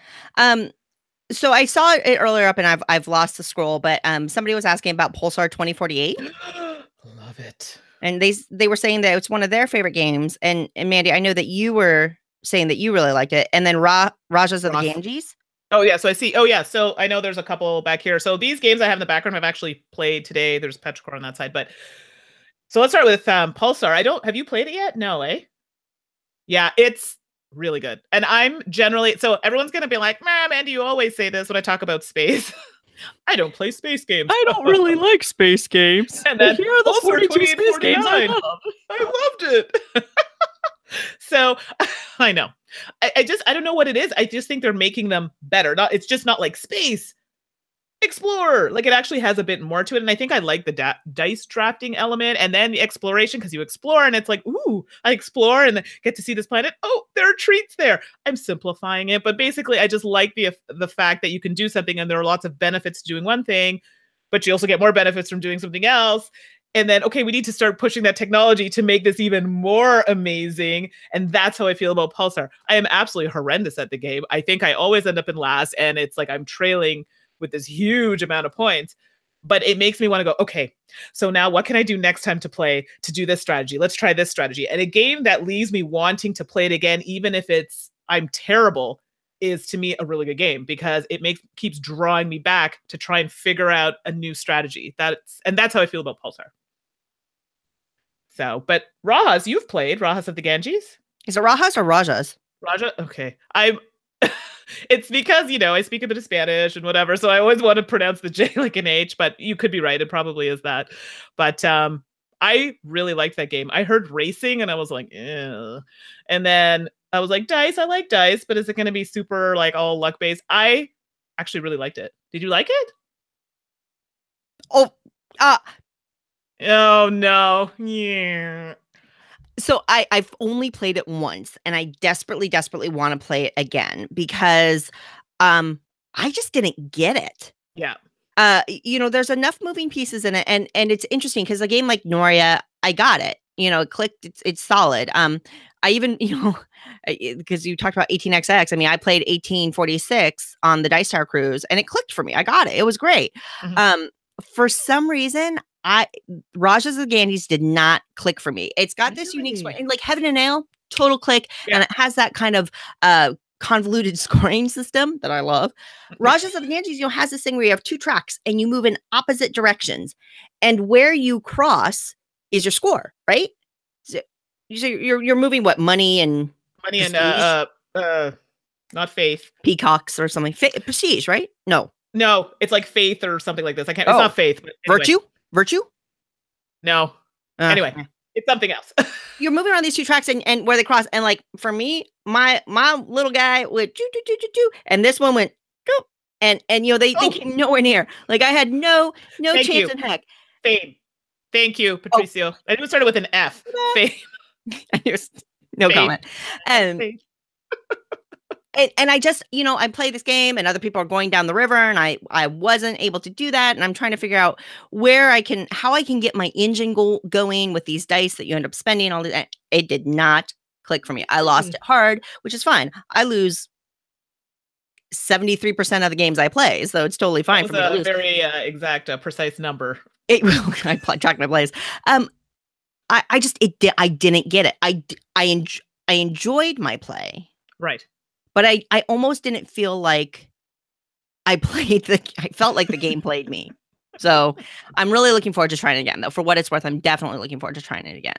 So I saw it earlier up and I've lost the scroll, but somebody was asking about Pulsar 2048. Love it. And they were saying that it's one of their favorite games. And Mandi, I know that you were saying that you really liked it. And then Rajas of the Ganges. Oh, yeah. So I see. Oh, yeah. So I know there's a couple back here. So these games I have in the background I've actually played today. There's Petrichor on that side. But so let's start with Pulsar. Have you played it yet? No, eh? Yeah, it's really good. And I'm generally, so everyone's going to be like, Mandi, you always say this when I talk about space. I don't play space games. I don't really like space games. And then here are the 42 space games I love. I loved it. So I know. I don't know what it is. I just think they're making them better. It's just not like space explorer. Like, it actually has a bit more to it. And I think I like the dice drafting element and then the exploration, because you explore and it's like, ooh, I explore and get to see this planet. Oh, there are treats there. I'm simplifying it. But basically, I just like the fact that you can do something and there are lots of benefits to doing one thing, but you also get more benefits from doing something else. And then, okay, we need to start pushing that technology to make this even more amazing. And that's how I feel about Pulsar. I am absolutely horrendous at the game. I think I always end up in last, and it's like I'm trailing with this huge amount of points. but it makes me want to go, okay, so now what can I do next time to play to do this strategy? Let's try this strategy. And a game that leaves me wanting to play it again, even if I'm terrible, is to me a really good game because it keeps drawing me back to try and figure out a new strategy. That's how I feel about Pulsar. So, but Rajas, you've played Rajas of the Ganges? Is it Rajas or Rajas? Raja? Okay. It's because, I speak a bit of Spanish and whatever, so I always want to pronounce the J like an H, but you could be right. It probably is that. But I really liked that game. I heard racing and I was like, ew. And then I was like, dice, I like dice, but is it going to be super like all luck based? I actually really liked it. Did you like it? Oh no. Yeah. So I've only played it once, and I desperately want to play it again because I just didn't get it. Yeah. There's enough moving pieces in it, and it's interesting because a game like Nuria, I got it. It clicked. It's solid. I even, because you talked about 18xx. I mean, I played 1846 on the Dice Tower Cruise, and it clicked for me. I got it. It was great. Mm-hmm. For some reason, Rajas of the Ganges did not click for me. It's got this unique score, and like Heaven and Nail, total click, and it has that kind of convoluted scoring system that I love. Rajas of the Ganges, has this thing where you have 2 tracks and you move in opposite directions, and where you cross is your score, right? So you're moving what money and not faith, peacocks or something. Prestige, right? No, it's like faith or something like this. I can't. It's not faith. But anyway. Virtue? No. Anyway, it's something else. You're moving around these 2 tracks and where they cross, and like for me, my little guy went do, and this one went doop, and they came nowhere near. Like I had no chance in heck. Fame. Thank you, Patricio. I knew it started with an F. Fame. No comment. And I just, I play this game and other people are going down the river and I wasn't able to do that. And I'm trying to figure out how I can get my engine going with these dice that you end up spending all that. It did not click for me. I lost it hard, which is fine. I lose 73% of the games I play, so it's totally fine for me to lose. Very exact, precise number. I tracked my plays. I didn't get it. I enjoyed my play. Right. But I almost didn't feel like I felt like the game played me. So I'm really looking forward to trying it again, though. For what it's worth, I'm definitely looking forward to trying it again.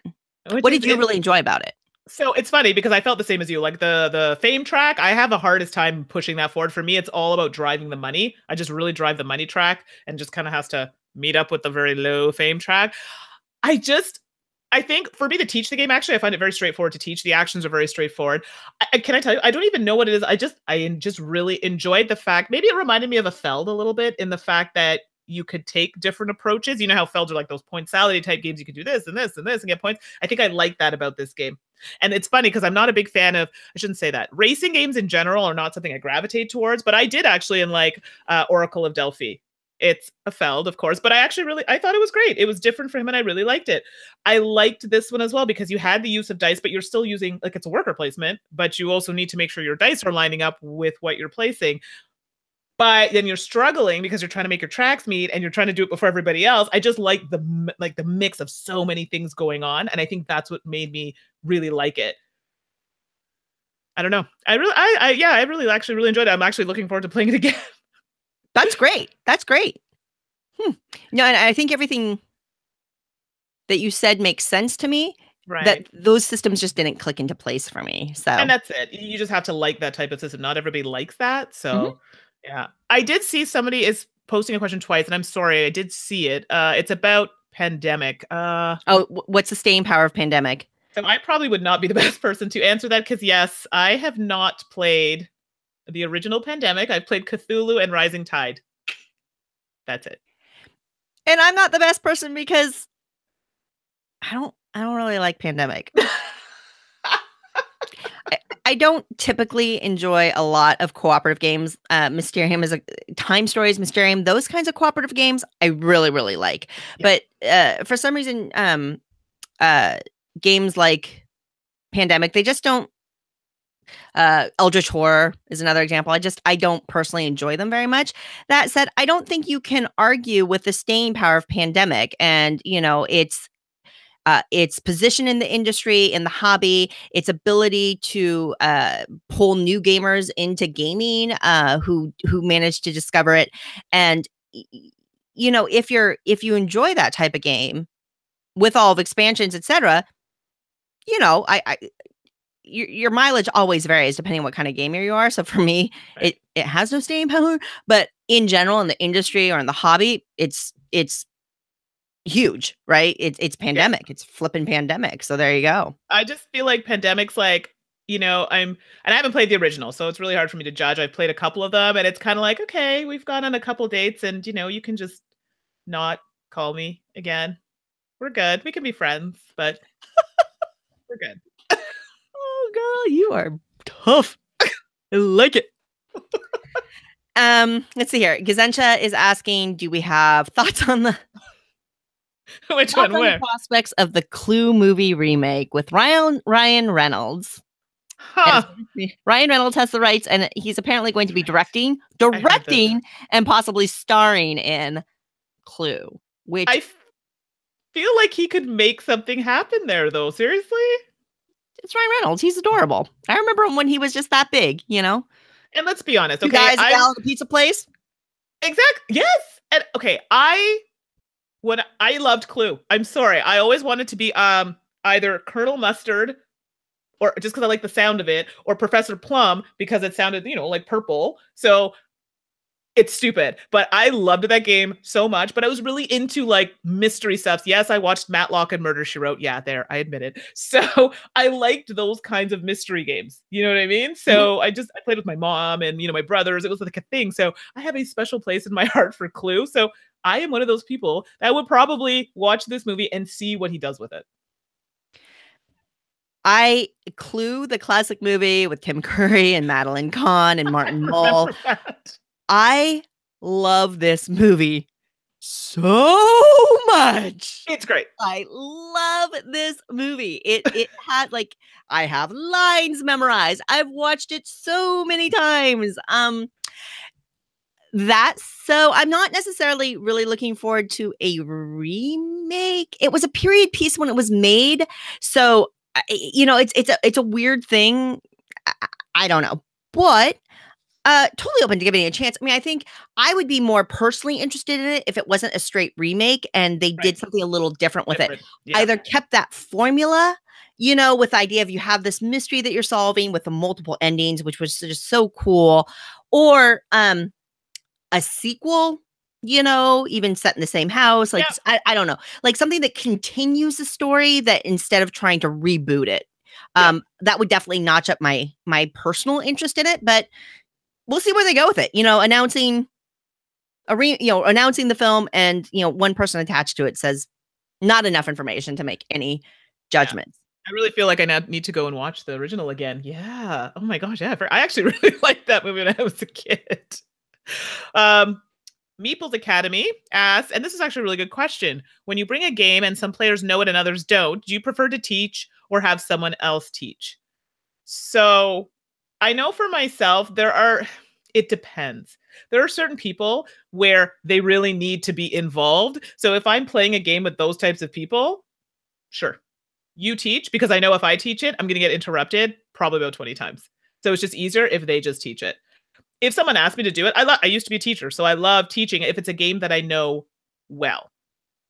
What did you really enjoy about it? So it's funny because I felt the same as you. Like the fame track, I have the hardest time pushing that forward. For me, it's all about driving the money. I just really drive the money track and just kind of has to meet up with the very low fame track. I think for me to teach the game, actually, I find it very straightforward to teach. The actions are very straightforward. Can I tell you, I don't even know what it is. I just really enjoyed the fact, maybe it reminded me of a Feld a little bit in the fact that you could take different approaches. You know how Felds are like those point salad type games. You could do this and this and this and get points. I think I like that about this game. And it's funny because I'm not a big fan of, I shouldn't say that. Racing games in general are not something I gravitate towards, but I did actually in like Oracle of Delphi. It's a Feld, of course, but I thought it was great. It was different for him and I really liked it. I liked this one as well because you had the use of dice, but you're still using, like it's a worker placement, but you also need to make sure your dice are lining up with what you're placing. But then you're struggling because you're trying to make your tracks meet and you're trying to do it before everybody else. I just like the mix of so many things going on. And I think that's what made me really like it. I don't know. I really actually really enjoyed it. I'm actually looking forward to playing it again. That's great. That's great. No, and I think everything that you said makes sense to me. Right. That those systems just didn't click into place for me. So, and that's it. You just have to like that type of system. Not everybody likes that. So, yeah. I did see somebody is posting a question twice, and I'm sorry, I did see it. It's about Pandemic. What's the staying power of Pandemic? So I probably would not be the best person to answer that because yes, I have not played the original Pandemic. I've played Cthulhu and Rising Tide. That's it. And I'm not the best person because I don't really like Pandemic. I don't typically enjoy a lot of cooperative games. Mysterium is Time Stories, Mysterium, those kinds of cooperative games I really, really like. Yeah. But for some reason, games like Pandemic, they just don't. Eldritch Horror is another example. I don't personally enjoy them very much. That said, I don't think you can argue with the staying power of Pandemic and, its position in the industry, in the hobby, its ability to pull new gamers into gaming who managed to discover it. And if you enjoy that type of game with all of expansions, etc., I your mileage always varies depending on what kind of gamer you are. So for me, Right. it has no staying power, but in general, in the industry or in the hobby, it's huge, right? It's Yeah. Pandemic. It's flipping Pandemic. So there you go. I just feel like Pandemic's like, and I haven't played the original, so it's really hard for me to judge. I've played a couple of them, and it's kind of like, okay, we've gone on a couple dates, and you can just not call me again. We're good. We can be friends, but we're good. Oh, girl, you are tough. I like it. Let's see here. Gazencha is asking, do we have thoughts on the Which one? Where? prospects of the Clue movie remake with Ryan Reynolds? Huh. Ryan Reynolds has the rights, and he's apparently going to be directing, and possibly starring in Clue. Which I feel like he could make something happen there, though. Seriously? It's Ryan Reynolds. He's adorable. I remember him when he was just that big, And let's be honest, okay? You guys, at the pizza place? Exactly. Yes. And okay, I loved Clue. I'm sorry. I always wanted to be either Colonel Mustard, or just because I like the sound of it, or Professor Plum because it sounded, like purple. So it's stupid, but I loved that game so much. But I was really into like mystery stuff. Yes, I watched Matlock and Murder, She Wrote. Yeah, there, I admit it. So I liked those kinds of mystery games. You know what I mean? So I played with my mom and my brothers. It was like a thing. So I have a special place in my heart for Clue. So I am one of those people that would probably watch this movie and see what he does with it. Clue, the classic movie with Tim Curry and Madeline Kahn and Martin Mull. I love this movie so much. It's great. I love this movie. It had I have lines memorized. I've watched it so many times. So I'm not necessarily really looking forward to a remake. It was a period piece when it was made, so it's a weird thing. I don't know, but totally open to giving it a chance. I mean, I think I would be more personally interested in it if it wasn't a straight remake and they did something a little different with it. Yeah. Either kept that formula, with the idea of you have this mystery that you're solving with the multiple endings, which was just so cool, or a sequel, even set in the same house. I don't know, like something that continues the story that instead of trying to reboot it. That would definitely notch up my personal interest in it, but we'll see where they go with it. Announcing announcing the film and, one person attached to it says not enough information to make any judgments. I really feel like I now need to go and watch the original again. Yeah. Oh my gosh. Yeah. I actually really liked that movie when I was a kid. Meeple's Academy asks, and this is actually a really good question. When you bring a game and some players know it and others don't, do you prefer to teach or have someone else teach? So I know for myself, it depends. There are certain people where they really need to be involved. So if I'm playing a game with those types of people, sure, you teach, because I know if I teach it, I'm going to get interrupted probably about 20 times. So it's just easier if they just teach it. If someone asked me to do it, I used to be a teacher, so I love teaching if it's a game that I know well.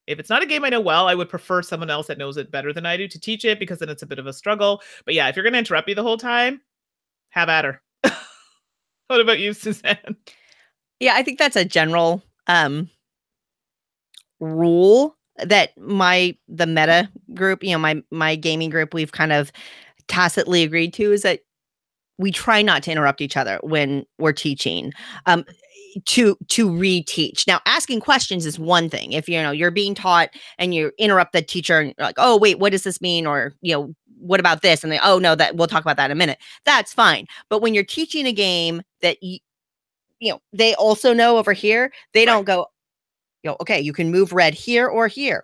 If it's not a game I know well, I would prefer someone else that knows it better than I do to teach it, because then it's a bit of a struggle. But yeah, if you're going to interrupt me the whole time, have at her. What about you, Suzanne? Yeah, I think that's a general rule that the meta group, my gaming group, we've kind of tacitly agreed to, is that we try not to interrupt each other when we're teaching, to reteach. Now, asking questions is one thing. If you're being taught and you interrupt the teacher and you're like, oh wait, what does this mean? Or what about this? And they, oh no, that we'll talk about that in a minute. That's fine. But when you're teaching a game that they also know over here, they don't go, okay, you can move red here or here.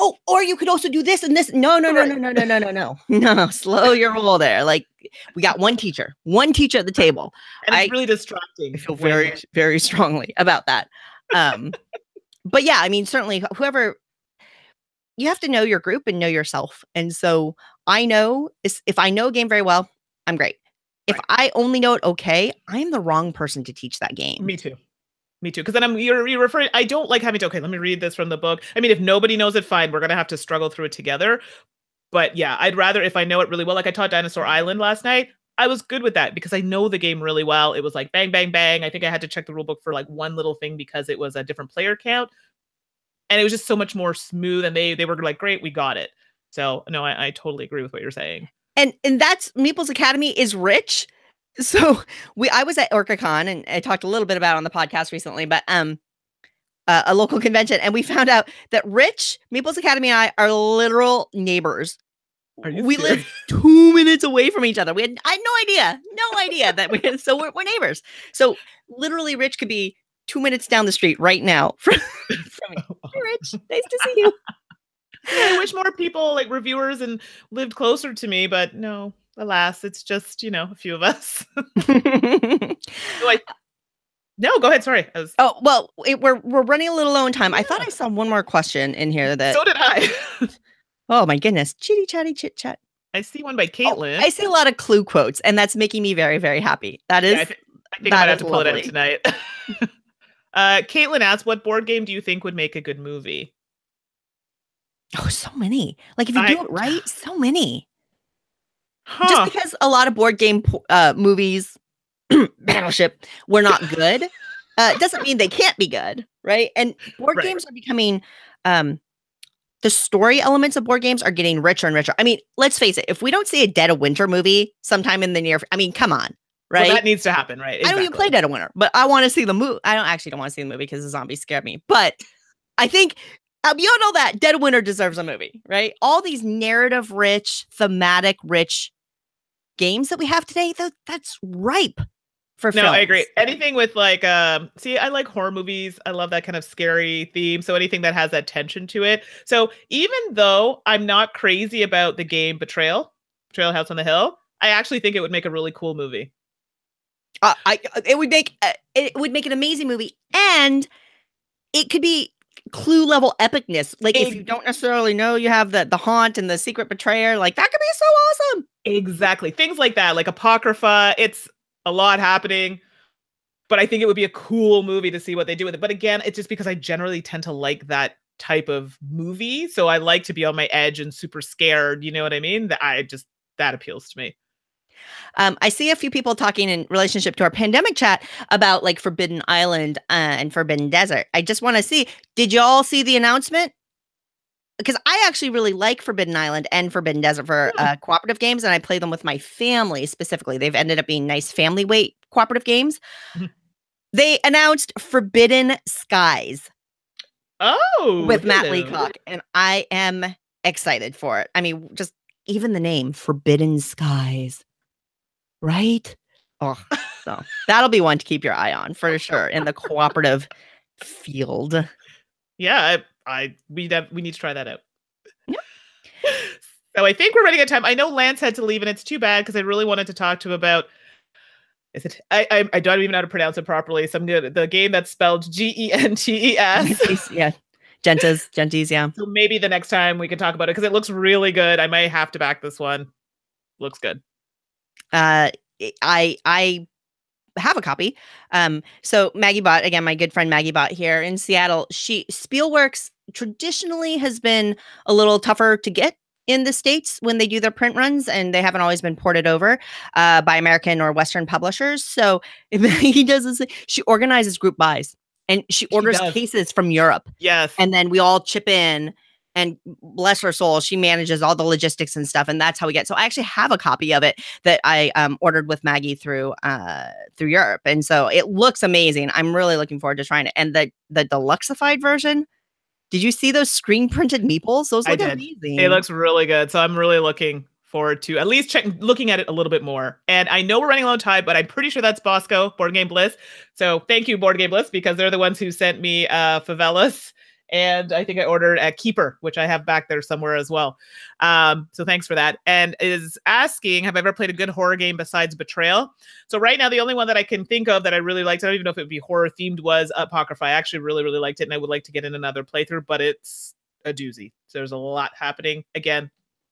oh, or you could also do this and this. No. No, slow your roll there. Like, we got one teacher at the table. And it's really distracting. I feel very, very strongly about that. But yeah, I mean, certainly whoever, you have to know your group and know yourself. And so I know if I know a game very well, I'm great. If I only know it okay, I'm the wrong person to teach that game. Me too. Because then you're referring, I don't like having to, okay, let me read this from the book. I mean, if nobody knows it, fine, we're going to have to struggle through it together. But yeah, I'd rather if I know it really well, like I taught Dinosaur Island last night. I was good with that because I know the game really well. It was like bang, bang, bang. I think I had to check the rule book for like one little thing because it was a different player count. And it was just so much more smooth. And they were like, great, we got it. So no, I totally agree with what you're saying. And that's Meeple's Academy is rich. So I was at OrcaCon and I talked a little bit about it on the podcast recently, but a local convention, and we found out that Rich, Meeple's Academy, and I are literal neighbors. We live 2 minutes away from each other. I had no idea that we're neighbors. So literally, Rich could be 2 minutes down the street right now from me. Hey, Rich, nice to see you. I wish more people, like reviewers, and lived closer to me, but no, alas, it's just a few of us. No, go ahead. Sorry. We're running a little low on time. Yeah. I thought I saw one more question in here. So did I. Oh my goodness. Chitty chatty chit chat. I see one by Caitlin. I see a lot of clue quotes, and that's making me very, very happy. That is. Yeah, I think I might have to pull it out tonight. Caitlin asked, what board game do you think would make a good movie? Oh, so many. Like if you do it right, so many. Just because a lot of board game movies, Battleship, were not good, doesn't mean they can't be good, right? And board games are becoming, the story elements of board games are getting richer and richer. I mean, let's face it, if we don't see a Dead of Winter movie sometime in the come on, right? Well, that needs to happen, right? Exactly. I don't even play Dead of Winter, but I want to see the movie. I don't want to see the movie because the zombies scared me. But I think beyond all that, Dead of Winter deserves a movie, right? All these narrative-rich, thematic-rich games that we have today, that's ripe for films. No, I agree. Anything with like, I like horror movies. I love that kind of scary theme. So anything that has that tension to it. So even though I'm not crazy about the game Betrayal House on the Hill, I actually think it would make a really cool movie. It would make an amazing movie, and it could be Clue level epicness. Like if you don't necessarily know you have the haunt and the secret betrayer, like that could be so awesome. Exactly. Things like that, like Apocrypha. It's a lot happening, but I think it would be a cool movie to see what they do with it. But again, it's just because I generally tend to like that type of movie. So I like to be on my edge and super scared. You know what I mean? That appeals to me. I see a few people talking in relationship to our pandemic chat about like Forbidden Island and Forbidden Desert. I just want to see, did y'all see the announcement? Because I actually really like Forbidden Island and Forbidden Desert for cooperative games, and I play them with my family specifically. They've ended up being nice family weight cooperative games. Mm-hmm. They announced Forbidden Skies. Oh, with Matt Leacock, and I am excited for it. I mean, just even the name, Forbidden Skies. Right? Oh, so that'll be one to keep your eye on for sure in the cooperative field. Yeah, we need to try that out. Yeah. So I think we're running out of time. I know Lance had to leave, and it's too bad because I really wanted to talk to him about. Is it? I don't even know how to pronounce it properly. The game that's spelled Gentes. Yeah, Gentes. Yeah. So maybe the next time we can talk about it because it looks really good. I might have to back this one. Looks good. I have a copy. So Maggie Bott, again, my good friend Maggie Bott here in Seattle, Spielworks traditionally has been a little tougher to get in the States when they do their print runs, and they haven't always been ported over by American or Western publishers. So Maggie does this, she organizes group buys, and she orders cases from Europe. Yes. And then we all chip in. And bless her soul, she manages all the logistics and stuff, and that's how we get. So I actually have a copy of it that I ordered with Maggie through Europe, and so it looks amazing. I'm really looking forward to trying it. And the deluxeified version, did you see those screen printed meeples? Those look amazing. It looks really good. So I'm really looking forward to at least looking at it a little bit more. And I know we're running low on time, but I'm pretty sure that's Bosco, Board Game Bliss. So thank you, Board Game Bliss, because they're the ones who sent me Favelas. And I think I ordered a Keeper, which I have back there somewhere as well. So thanks for that. And is asking, have I ever played a good horror game besides Betrayal? So right now, the only one that I can think of that I really liked, I don't even know if it would be horror themed, was Apocrypha. I actually really, really liked it, and I would like to get in another playthrough, but it's a doozy. So there's a lot happening. Again,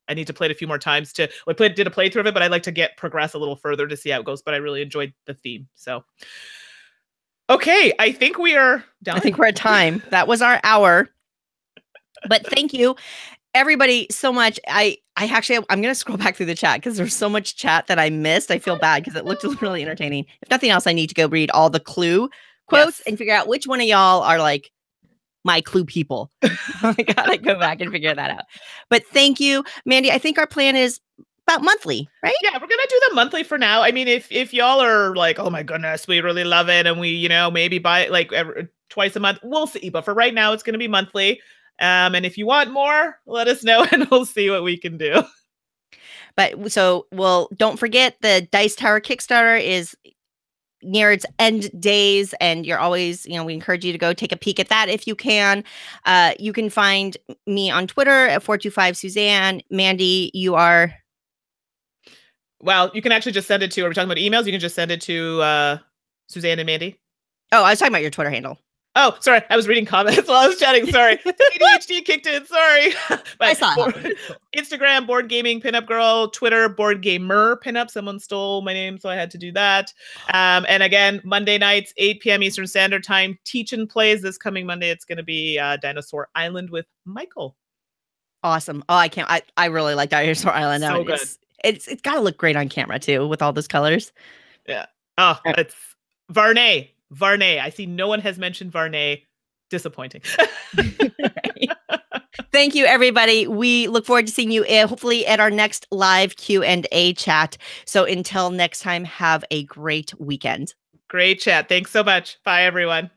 I need to play it a few more times did a playthrough of it, but I'd like to progress a little further to see how it goes. But I really enjoyed the theme. So, okay, I think we are done. I think we're at time. That was our hour. But thank you, everybody, so much. I'm going to scroll back through the chat because there's so much chat that I missed. I feel bad because it looked really entertaining. If nothing else, I need to go read all the Clue quotes and figure out which one of y'all are like my Clue people. I gotta go back and figure that out. But thank you, Mandi. I think our plan is about monthly, right? Yeah, we're gonna do the monthly for now. I mean, if y'all are like, oh my goodness, we really love it, and we maybe buy it like twice a month, we'll see. But for right now, it's gonna be monthly. And if you want more, let us know, and we'll see what we can do. But don't forget the Dice Tower Kickstarter is near its end days, and you're always, we encourage you to go take a peek at that if you can. You can find me on Twitter at 425 Suzanne. Mandi, you are... Well, you can actually just send it to, are we talking about emails? You can just send it to Suzanne and Mandi. Oh, I was talking about your Twitter handle. Oh, sorry. I was reading comments while I was chatting. Sorry. ADHD kicked in. Sorry. But I saw Instagram, Board Gaming Pinup Girl. Twitter, Board Gamer Pinup. Someone stole my name, so I had to do that. And again, Monday nights, 8 p.m. Eastern Standard Time. Teach and Plays this coming Monday. It's going to be Dinosaur Island with Michael. Awesome. Oh, I can't. I really like Dinosaur Island. So good. It's got to look great on camera, too, with all those colors. Yeah. Oh, it's Varney. Varney. I see no one has mentioned Varney. Disappointing. Right. Thank you, everybody. We look forward to seeing you hopefully at our next live Q&A chat. So until next time, have a great weekend. Great chat. Thanks so much. Bye, everyone.